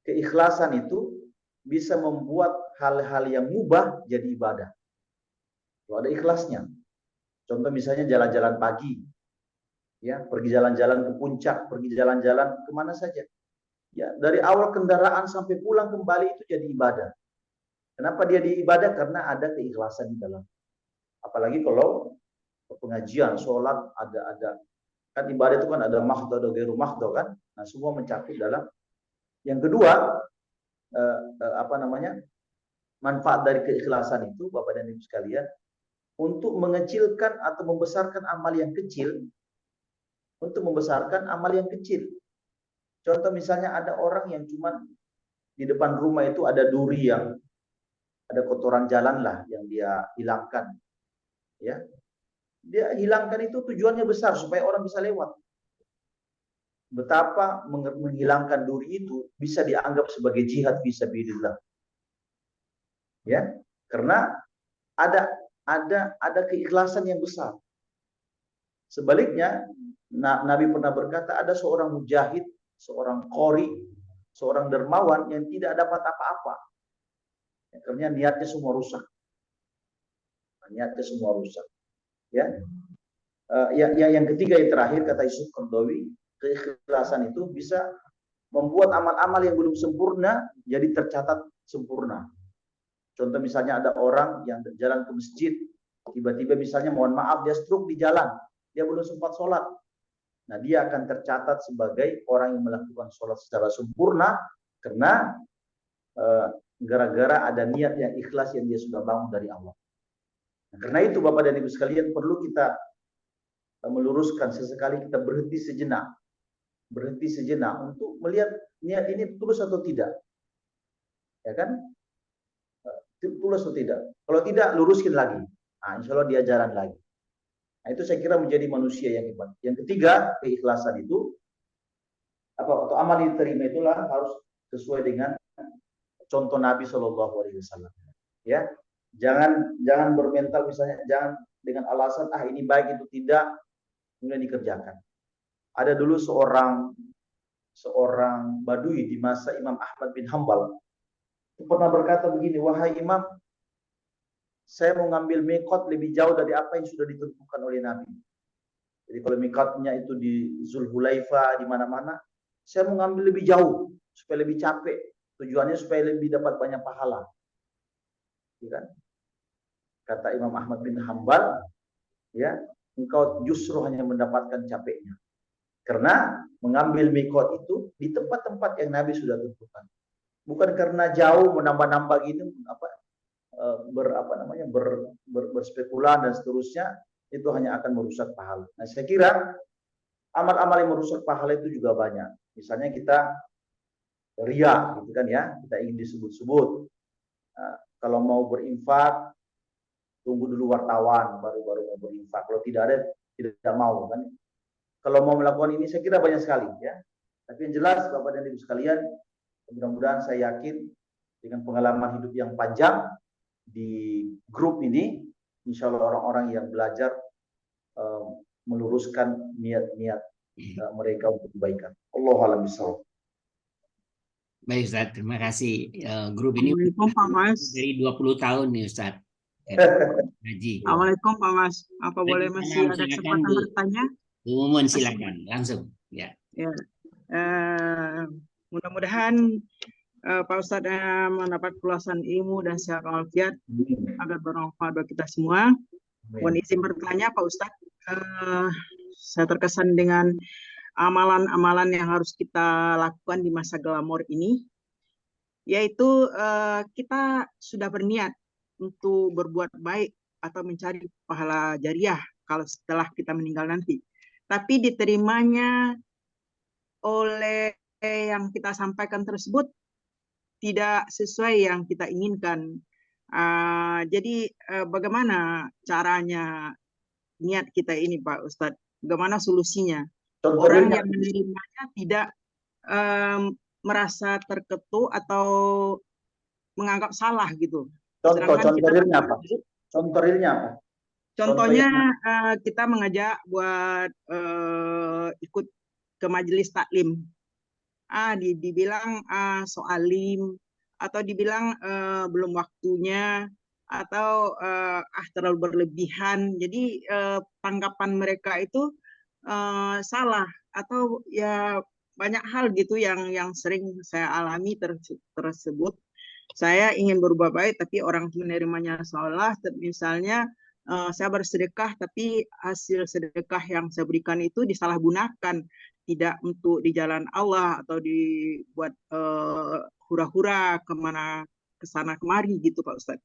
keikhlasan itu bisa membuat hal-hal yang mubah jadi ibadah. Kalau ada ikhlasnya. Contoh misalnya jalan-jalan pagi, ya, pergi jalan-jalan ke puncak, pergi jalan-jalan kemana saja. Ya, dari awal kendaraan sampai pulang kembali itu jadi ibadah. Kenapa dia diibadah? Karena ada keikhlasan di dalam. Apalagi kalau pengajian, sholat, ada kan ibadah itu kan ada mahdo, ada gairu mahdo kan. Nah, semua mencakup dalam. Yang kedua, manfaat dari keikhlasan itu, Bapak dan Ibu sekalian, untuk mengecilkan atau membesarkan amal yang kecil, untuk membesarkan amal yang kecil. Contoh misalnya ada orang yang cuma di depan rumah itu ada duri, yang ada kotoran jalan lah yang dia hilangkan, ya, dia hilangkan itu tujuannya besar supaya orang bisa lewat. Betapa menghilangkan duri itu bisa dianggap sebagai jihad fisabilillah, ya, karena ada keikhlasan yang besar. Sebaliknya, Nabi pernah berkata ada seorang mujahid, seorang qori, seorang dermawan yang tidak dapat apa-apa. Karena niatnya semua rusak. Niatnya semua rusak. Ya. Yang ketiga, yang terakhir, kata Yusuf Qaradawi, keikhlasan itu bisa membuat amal-amal yang belum sempurna jadi tercatat sempurna. Contoh misalnya ada orang yang jalan ke masjid, tiba-tiba misalnya mohon maaf dia stroke di jalan, dia belum sempat sholat. Nah, dia akan tercatat sebagai orang yang melakukan sholat secara sempurna karena gara-gara ada niat yang ikhlas yang dia sudah bangun dari Allah. Nah, karena itu Bapak dan Ibu sekalian, perlu kita meluruskan sesekali, kita berhenti sejenak untuk melihat niat ini tulus atau tidak, ya kan? Tulus atau tidak. Kalau tidak, luruskin lagi. Nah, insya Allah dia jalan lagi. Nah, itu saya kira menjadi manusia yang hebat. Yang ketiga, keikhlasan itu atau amal yang diterima itulah harus sesuai dengan contoh Nabi Shallallahu Alaihi Wasallam. Ya, jangan bermental misalnya, jangan dengan alasan ini baik itu tidak, kemudian dikerjakan. Ada dulu seorang badui di masa Imam Ahmad bin Hanbal pernah berkata begini, wahai Imam, saya mau ngambil mikot lebih jauh dari apa yang sudah ditentukan oleh Nabi. Jadi kalau mikotnya itu di Zulhulaifa, di mana-mana, saya mau ngambil lebih jauh supaya lebih capek. Tujuannya supaya lebih dapat banyak pahala. Ya kan? Kata Imam Ahmad bin Hanbal, ya, engkau justru hanya mendapatkan capeknya. Karena mengambil mikot itu di tempat-tempat yang Nabi sudah tentukan. Bukan karena jauh menambah-nambah gitu berspekulan dan seterusnya, itu hanya akan merusak pahala. Nah, saya kira amal-amal yang merusak pahala itu juga banyak. Misalnya kita riya, gitu kan ya, kita ingin disebut-sebut. Nah, kalau mau berinfak, tunggu dulu wartawan baru mau berinfak. Kalau tidak ada, tidak mau kan. Kalau mau melakukan ini, saya kira banyak sekali ya. Tapi yang jelas Bapak dan Ibu sekalian, mudah-mudahan saya yakin dengan pengalaman hidup yang panjang di grup ini, insya Allah orang-orang yang belajar meluruskan niat-niat mereka untuk kebaikan. Allahu a'lam bishawab. Baik Ustaz, terima kasih. Grup ini Pak Mas. dari 20 tahun nih Ustaz. Haji. Assalamualaikum Pak Mas. Apa boleh masih ada kesempatan bertanya? Umum silakan, langsung. Ya. Mudah-mudahan Pak Ustadz mendapat keluasan ilmu dan sehat walafiat agar bermanfaat bagi kita semua. Mohon izin bertanya Pak Ustadz, saya terkesan dengan amalan-amalan yang harus kita lakukan di masa glamor ini, yaitu kita sudah berniat untuk berbuat baik atau mencari pahala jariah kalau setelah kita meninggal nanti, tapi diterimanya oleh yang kita sampaikan tersebut tidak sesuai yang kita inginkan. Jadi bagaimana caranya niat kita ini Pak Ustadz? Bagaimana solusinya? Orang yang menerimanya tidak merasa terketuk atau menganggap salah gitu. Contoh realnya apa? Contoh realnya apa? Contohnya kita mengajak buat ikut ke majelis taklim. Dibilang soalim atau dibilang belum waktunya atau terlalu berlebihan. Jadi tanggapan mereka itu salah atau ya banyak hal gitu yang sering saya alami tersebut. Saya ingin berubah baik tapi orang menerimanya salah. Misalnya saya bersedekah tapi hasil sedekah yang saya berikan itu disalahgunakan, tidak untuk di jalan Allah atau dibuat hura-hura kemana kesana kemari gitu Pak Ustadz.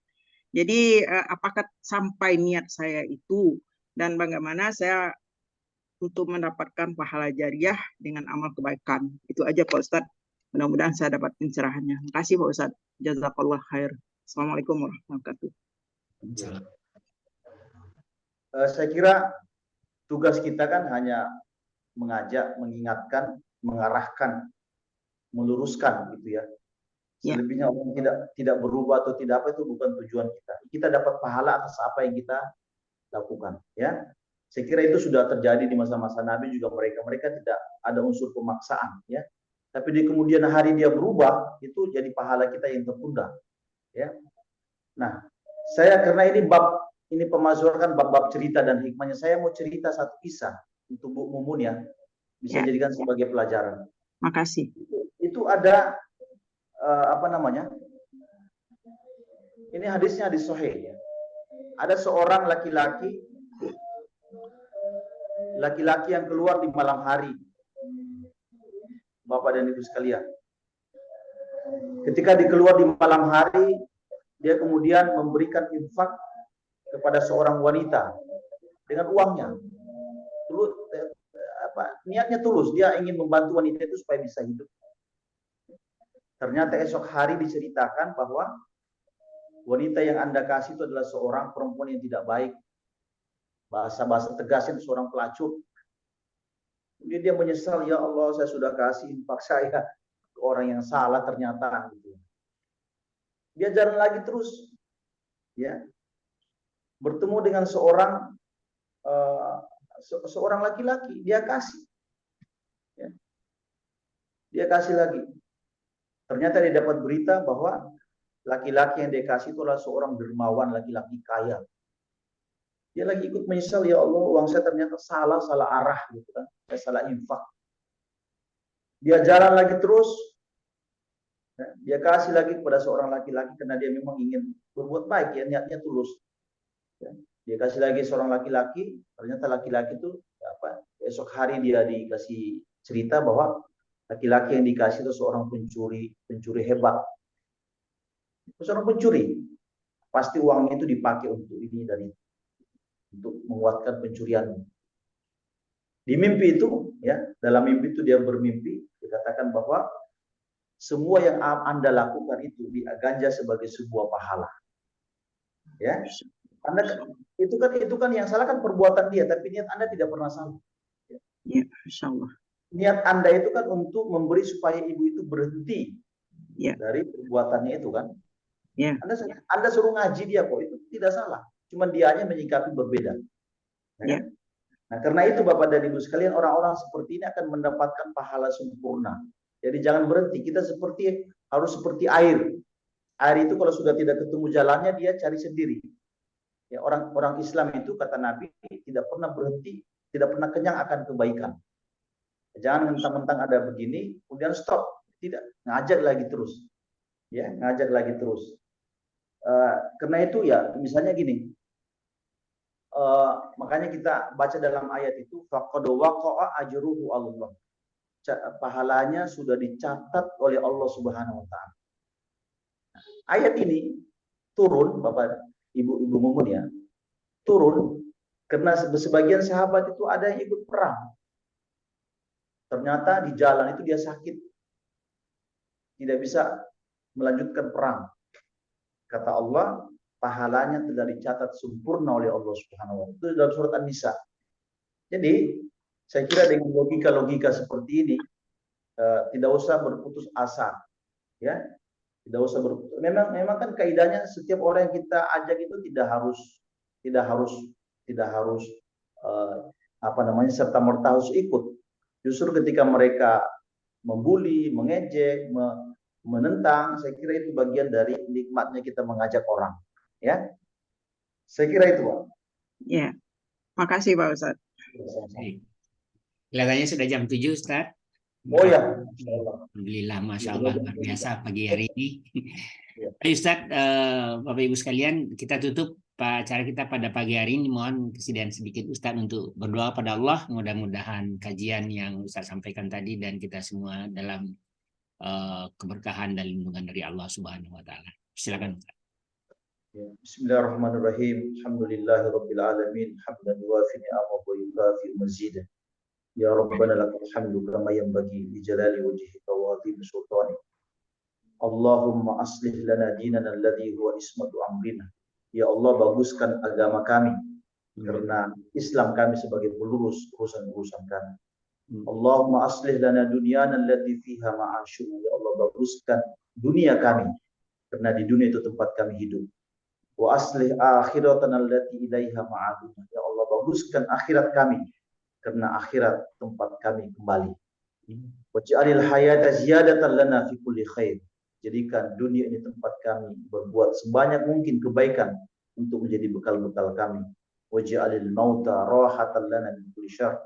Jadi apakah sampai niat saya itu dan bagaimana saya untuk mendapatkan pahala jariah dengan amal kebaikan. Itu aja Pak Ustadz. Mudah-mudahan saya dapat pencerahannya. Terima kasih Pak Ustadz. Jazakallah khair. Assalamualaikum warahmatullahi wabarakatuh. Saya kira tugas kita kan hanya mengajak, mengingatkan, mengarahkan, meluruskan gitu ya. Selebihnya orang tidak berubah atau tidak apa itu bukan tujuan kita. Kita dapat pahala atas apa yang kita lakukan ya. Saya kira itu sudah terjadi di masa-masa Nabi juga, mereka tidak ada unsur pemaksaan ya. Tapi di kemudian hari dia berubah, itu jadi pahala kita yang tertunda ya. Nah, saya karena ini pemazmuran bab-bab cerita dan hikmahnya, saya mau cerita satu kisah untuk Bu Mumun ya, bisa jadikan sebagai pelajaran. Makasih. Itu ada ini hadisnya hadis sahih ya. Ada seorang laki-laki yang keluar di malam hari, Bapak dan Ibu sekalian. Ketika dikeluar di malam hari, dia kemudian memberikan infak kepada seorang wanita dengan uangnya. Niatnya tulus, dia ingin membantu wanita itu supaya bisa hidup. Ternyata esok hari diceritakan bahwa wanita yang Anda kasih itu adalah seorang perempuan yang tidak baik. Bahasa-bahasa tegasnya itu seorang pelacur. Kemudian dia menyesal, ya Allah saya sudah kasih infak saya ke orang yang salah ternyata. Gitu. Dia jalan lagi terus, ya, bertemu dengan seorang laki-laki, dia kasih, ya. Dia kasih lagi. Ternyata dia dapat berita bahwa laki-laki yang dia kasih itu adalah seorang dermawan, laki-laki kaya. Dia lagi ikut menyesal, ya Allah uang saya ternyata salah arah gitu kan, saya salah infak. Dia jalan lagi terus, dia kasih lagi kepada seorang laki-laki karena dia memang ingin berbuat baik ya, niatnya tulus. Dia kasih lagi seorang laki-laki, ternyata laki-laki itu esok hari dia dikasih cerita bahwa laki-laki yang dikasih itu seorang pencuri hebat. Seorang pencuri, pasti uangnya itu dipakai untuk ini dan itu, untuk menguatkan pencuriannya. Di mimpi itu, ya, dalam mimpi itu dia bermimpi, dikatakan bahwa semua yang Anda lakukan itu diganja sebagai sebuah pahala. Ya, itu kan yang salah kan perbuatan dia, tapi niat Anda tidak pernah salah. Ya, insyaallah. Niat Anda itu kan untuk memberi supaya ibu itu berhenti dari perbuatannya itu kan. Ya. Anda suruh ngaji dia kok, itu tidak salah. Cuma dianya menyikapi berbeda. Ya. Nah, karena itu Bapak dan Ibu sekalian, orang-orang seperti ini akan mendapatkan pahala sempurna. Jadi jangan berhenti, kita harus seperti air. Air itu kalau sudah tidak ketemu jalannya, dia cari sendiri. Ya, orang Islam itu kata Nabi tidak pernah berhenti, tidak pernah kenyang akan kebaikan. Jangan mentang-mentang ada begini, kemudian stop. Tidak, ngajak lagi terus. Ya, ngajak lagi terus. Karena itu ya, misalnya gini. Makanya kita baca dalam ayat itu faqad waqa'a ajruhu Allah. Pahalanya sudah dicatat oleh Allah Subhanahu wa taala. Ayat ini turun Bapak Ibu Mumun ya. Turun karena sebagian sahabat itu ada yang ikut perang. Ternyata di jalan itu dia sakit, tidak bisa melanjutkan perang. Kata Allah, pahalanya telah dicatat sempurna oleh Allah Subhanahu wa taala. Itu dalam surat An-Nisa. Jadi, saya kira dengan logika-logika seperti ini tidak usah berputus asa, ya. Tidak usah berputus. Memang kan kaidahnya setiap orang yang kita ajak itu tidak harus serta-merta harus ikut. Justru ketika mereka membuli, mengejek, menentang, saya kira itu bagian dari nikmatnya kita mengajak orang, ya. Saya kira itu, Pak. Ya, makasih Pak Ustadz. Kelihatannya sudah jam 7, Ustadz. Oh ya, Alhamdulillah, Masya Allah, luar biasa pagi hari ini. Ya. Baik Ustadz, Bapak Ibu sekalian, kita tutup acara kita pada pagi hari ini. Mohon kesediaan sedikit Ustadz untuk berdoa pada Allah. Mudah-mudahan kajian yang Ustadz sampaikan tadi dan kita semua dalam keberkahan dan lindungan dari Allah Subhanahu wa taala. Silakan Ustadz. Bismillahirrahmanirrahim. Alhamdulillahirabbil alamin. Hamdan yuwafi ni'amahu wa yukafi mazidah. Ya Rabbana lakal hamdu kama yanbaghi li jalali wajhika wa 'azimi sultanik. Allahumma aslih lana dinana alladhi huwa ismatu amrina. Ya Allah, baguskan agama kami karena Islam kami sebagai pelurus urusan-urusan kami. Allahumma aslih lana dunyana allati fiha ma'asyuna. Ya Allah, baguskan dunia kami karena di dunia itu tempat kami hidup. Wa aslih akhiratana allati ilaiha ma'aduna. Ya Allah, baguskan akhirat kami karena akhirat tempat kami kembali. Waj'alil hayata ziyadatan lana fi kulli khair. Jadikan dunia ini tempat kami berbuat sebanyak mungkin kebaikan untuk menjadi bekal-bekal kami. Waj'alil mauta rahatan lana min kulli syarr.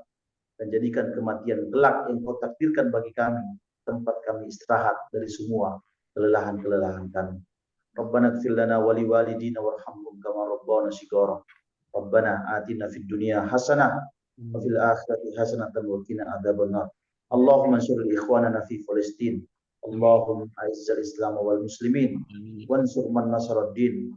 Dan jadikan kematian kelak yang Kau takdirkan bagi kami tempat kami istirahat dari semua kelelahan-kelelahan kami. Rabbana ighfir lana wa liwalidina warhamhum kama rabbana shighara. Rabbana atina fid dunya hasanah wa fil akhirati hasanatan wa qina adzabannar. Allahumma ansuril ikhwanana fi Palestin. Allahumma a'izzal Islam wal muslimin wansur man nasara ad-din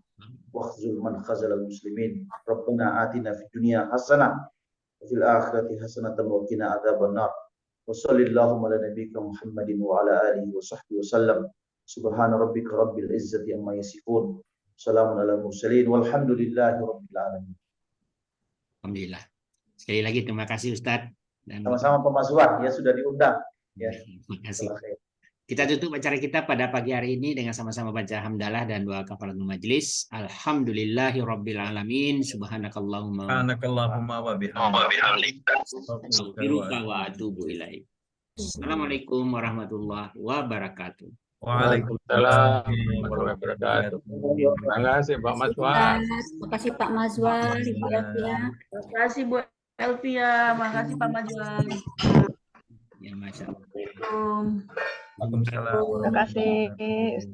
wakhzul man khazala al-muslimin. Rabbana atina fid dunya hasanah wa fil akhirati hasanatan wa qina adzabannar. Wa sallallahu ala nabiyyina Muhammadin wa ala alihi wa sahbihi wasallam. Subhana rabbika rabbil izzati amma yasifun. Salamun alal mursalin walhamdulillahi rabbil alamin. Alhamdulillah. Sekali lagi terima kasih Ustadz. Dan sama-sama Pak Mazwar, ya sudah diundang. Ya. Terima kasih. Kita tutup acara kita pada pagi hari ini dengan sama-sama baca hamdalah dan doa kafaratul majelis. Alhamdulillahirabbil alamin. Subhanakallahumma Subhanakallahumma wa bihamdika. astaghfiruka wa atubu ilaik. Assalamualaikum warahmatullahi wabarakatuh. Waalaikumsalam warahmatullahi wabarakatuh. Terima kasih Pak Mazwar. Terima kasih Pak Mazwar, Ibu Elvia. Terima kasih Bu Elvia, makasih Pak Mazwar. Ya, Masya Allah. Assalamualaikum. Waalaikumsalam. Terima kasih.